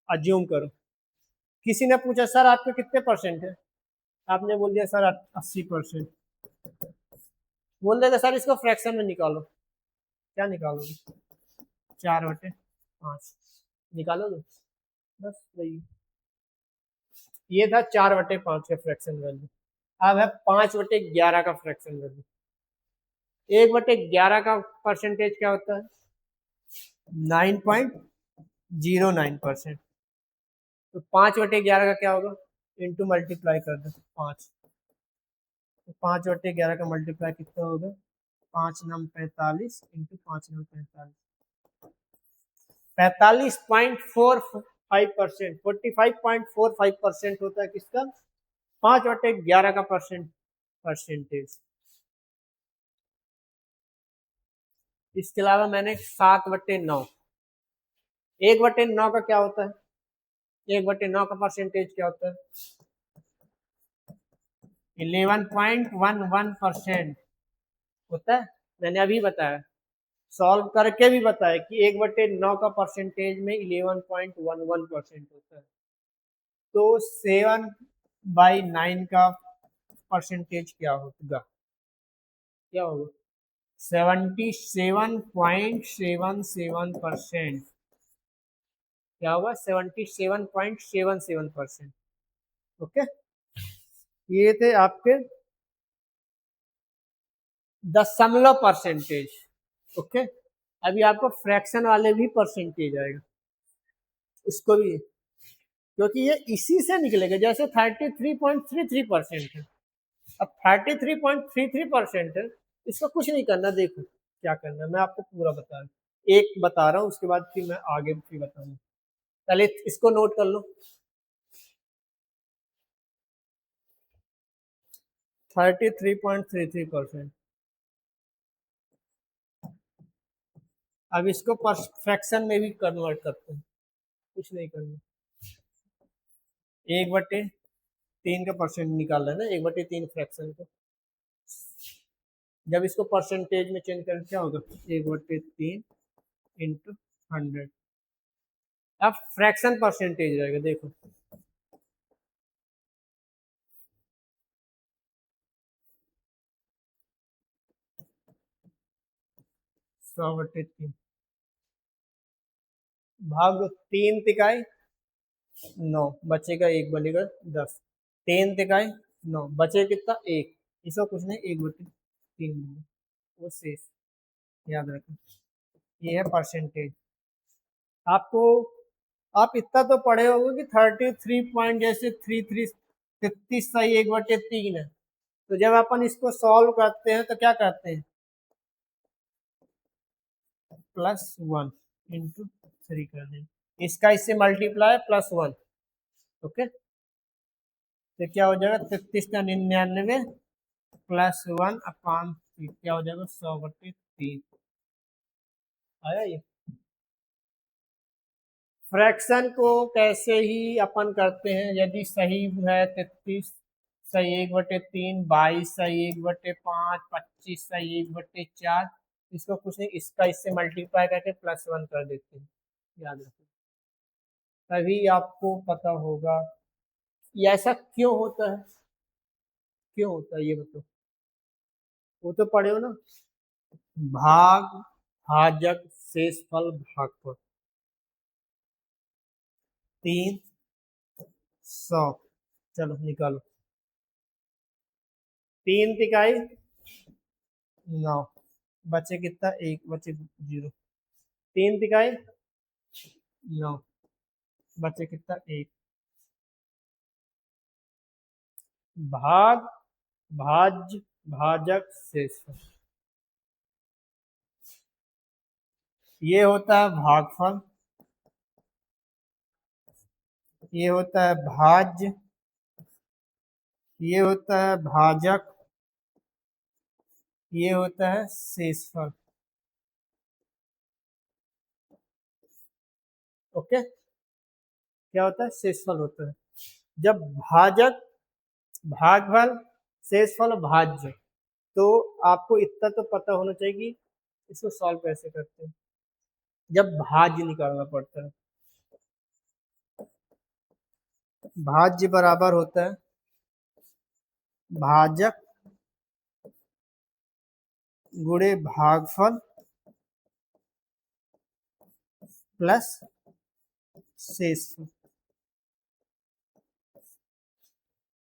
अज्यूम करो, किसी ने पूछा सर आपके कितने परसेंट है, आपने बोल दिया सर 80%, बोल देगा सर इसको फ्रैक्शन में निकालो, क्या निकालोगे, 4/5 निकालोगे, बस वही, ये था 4/5 का फ्रैक्शन वैल्यू। अब है 5/11 का फ्रैक्शन वैल्यू। 1/11 का परसेंटेज क्या होता है, 9.09%। तो 5/11 का क्या होगा, इंटू मल्टीप्लाई कर दो 5, तो 5/11 का मल्टीप्लाई कितना होगा, 5×9 = 45 इंटू 5×9 = 45, 45.45% होता है किसका, 5/11 का परसेंटेज। इसके अलावा मैंने 7/9, 1/9 का क्या होता है, 1/9 का परसेंटेज क्या होता है, 11.11% होता है, मैंने अभी बताया, सॉल्व करके भी बताया कि 1/9 का परसेंटेज में 11.11% होता है। तो 7/9 का परसेंटेज क्या होगा, क्या होगा, 77.77%। क्या हुआ? 77.77%। ओके, ये थे आपके दशमलव परसेंटेज। ओके, अभी आपको फ्रैक्शन वाले भी परसेंटेज आएगा, उसको भी, क्योंकि ये इसी से निकलेगा। जैसे 33.33% है, अब 33.33% है, इसका कुछ नहीं करना। देखो क्या करना है, मैं आपको पूरा बता रहा हूँ, एक बता रहा हूँ, उसके बाद फिर मैं आगे भी बताऊंगा। पहले इसको नोट कर लो, 33.33%। अब इसको फ्रैक्शन में भी कन्वर्ट करते हैं, कुछ नहीं करना। 1/3 का परसेंट निकाल रहे हैं ना, 1/3 फ्रैक्शन को। जब इसको परसेंटेज में चेंज करें क्या होगा? 1/3 इंटू 100। अब फ्रैक्शन परसेंटेज रहेगा, देखो 100/3 भाग 3 तिहाई 9, बचेगा 1, बनेगा 10। 3 तिहाई 9, बचे कितना? 1। इसका कुछ नहीं, 1/3 वो शेष, याद रखो। ये है परसेंटेज। आपको, आप इतना तो पढ़े होंगे कि 33 पॉइंट जैसे 33 सही 1/3 है। तो जब अपन इसको सॉल्व करते हैं तो क्या करते हैं? +1 इंटू 3 कर दें, इसका इससे मल्टीप्लाई +1। ओके, तो क्या हो जाएगा? 33 का 99 +1/3, क्या हो जाएगा? 100/3 आया ये। फ्रैक्शन को कैसे ही अपन करते हैं, यदि सही है 33 सही 1/3, 22 सही 1/5, 25 सही 1/4, इसको कुछ नहीं, इसका इससे मल्टीप्लाई करके +1 कर देते हैं, याद रखो। तभी आपको पता होगा ये ऐसा क्यों होता है। क्यों होता है ये बताओ, वो तो पढ़े हो ना, भाग, भाजक, शेषफल, भागफल। 300, चलो निकालो। 3 तिहाई 9, बचे कितना? 1, बचे 0। 3 तिहाई 9, बचे कितना? 1। भाग, भाज्य, भाजक, शेषफल, ये होता है भागफल, ये होता है भाज्य, ये होता है भाजक, ये होता है शेषफल। ओके, क्या होता है? शेषफल होता है। जब भाजक, भागफल, शेषफल, भाज्य, तो आपको इतना तो पता होना चाहिए कि इसको सॉल्व कैसे करते हैं। जब भाज्य निकालना पड़ता है, भाज्य बराबर होता है भाजक गुणे भागफल प्लस शेषफल।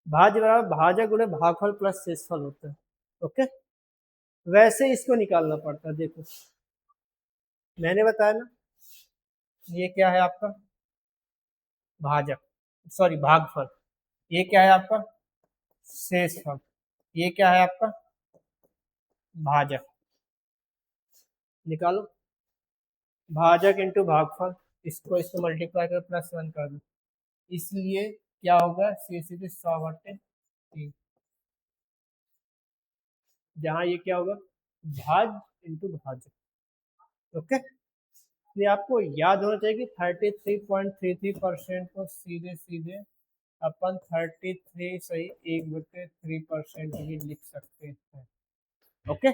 भाज्य बराबर भाजक गुणे भागफल प्लस शेषफल होता है। ओके, वैसे इसको निकालना पड़ता है। देखो मैंने बताया ना, ये क्या है आपका? भाजक, सॉरी भागफल। ये क्या है आपका? शेषफल। ये क्या है आपका? भाजक। निकालो, भाजक इंटू भागफल, इसको मल्टीप्लाई कर +1 कर दो, इसलिए क्या होगा? सीधे 100/3, जहाँ ये क्या होगा? भाज इंटू भाजक। ओके, ये आपको याद होना चाहिए कि 33.33% को सीधे सीधे अपन 33 सही 1/3% भी लिख सकते हैं। ओके,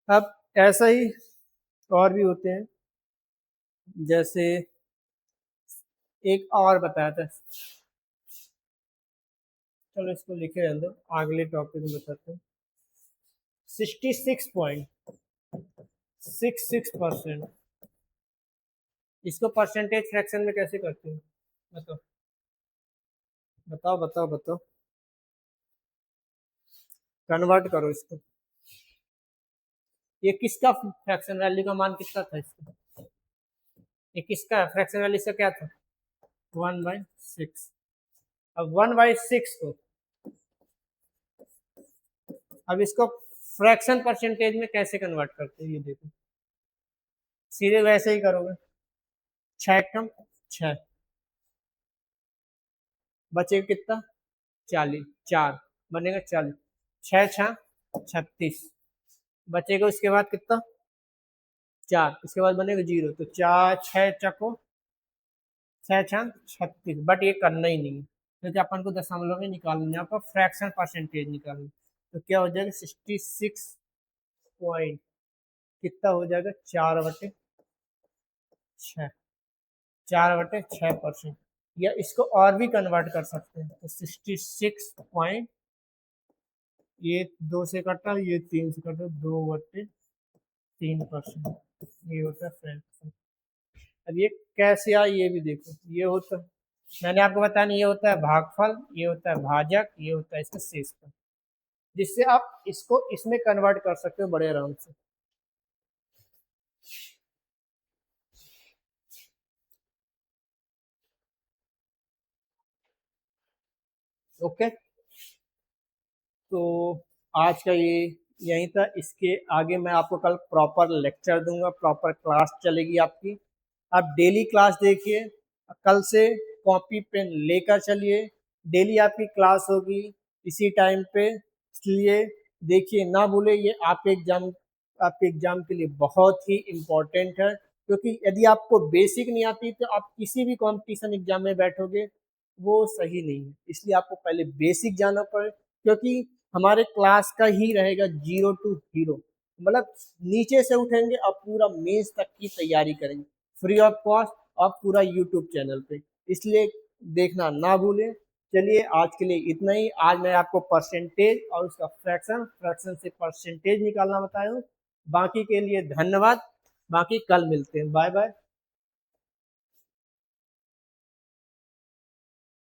अब ऐसा ही और भी होते हैं, जैसे एक और बताया था, चलो इसको लिखे रहने दो, अगले टॉपिक में बताते हैं। 66.66%। इसको परसेंटेज फ्रैक्शन में कैसे करते हैं? बताओ बताओ बताओ बताओ, कन्वर्ट करो इसको। ये किसका फ्रैक्शन वैल्यू का मान कितना था इसका? ये किसका फ्रैक्शन वैल्यू से क्या था? 1/6। अब 1/6 को, अब इसको फ्रैक्शन परसेंटेज में कैसे कन्वर्ट करते हैं ये देखो। सीधे वैसे ही करोगे, 6 कम 6, बचेगा कितना? 40, 4 बनेगा 40, 6 6 36, बचेगा उसके बाद कितना? 4, इसके बाद बनेगा 0, तो 4 6 चको 6 6 36। बट ये करना ही नहीं है क्योंकि अपन को दशमलव में निकालना है, आपका फ्रैक्शन परसेंटेज निकालना। तो क्या हो जाएगा? 66 पॉइंट कितना हो जाएगा? 4/6, 4/6%। या इसको और भी कन्वर्ट कर सकते हैं, तो 66 पॉइंट, ये 2 से कटा, ये 3 से कटा, 2/3%, ये होता है फ्रैक्शन। अब ये कैसे आया ये भी देखो। ये होता, मैंने आपको बताया नहीं, ये होता है भागफल, ये होता है भाजक, ये होता है इसका शेषफल, जिससे आप इसको इसमें कन्वर्ट कर सकते हो बड़े आराम से। ओके, तो आज का ये यहीं था। इसके आगे मैं आपको कल प्रॉपर लेक्चर दूंगा, प्रॉपर क्लास चलेगी आपकी। आप डेली क्लास देखिए, कल से कॉपी पेन लेकर चलिए, डेली आपकी क्लास होगी इसी टाइम पे, इसलिए देखिए ना भूले। ये आपके एग्जाम के लिए बहुत ही इम्पोर्टेंट है, क्योंकि यदि आपको बेसिक नहीं आती तो आप किसी भी कंपटीशन एग्जाम में बैठोगे वो सही नहीं है। इसलिए आपको पहले बेसिक जाना पड़े, क्योंकि हमारे क्लास का ही रहेगा 0 to हीरो, मतलब नीचे से उठेंगे और पूरा मेंस तक की तैयारी करेंगे फ्री ऑफ कॉस्ट और पूरा यूट्यूब चैनल पे, इसलिए देखना ना भूलें। चलिए आज के लिए इतना ही। आज मैं आपको परसेंटेज और उसका फ्रैक्शन, फ्रैक्शन से परसेंटेज निकालना बताया हूँ। बाकी के लिए धन्यवाद, बाकी कल मिलते हैं, बाय बाय।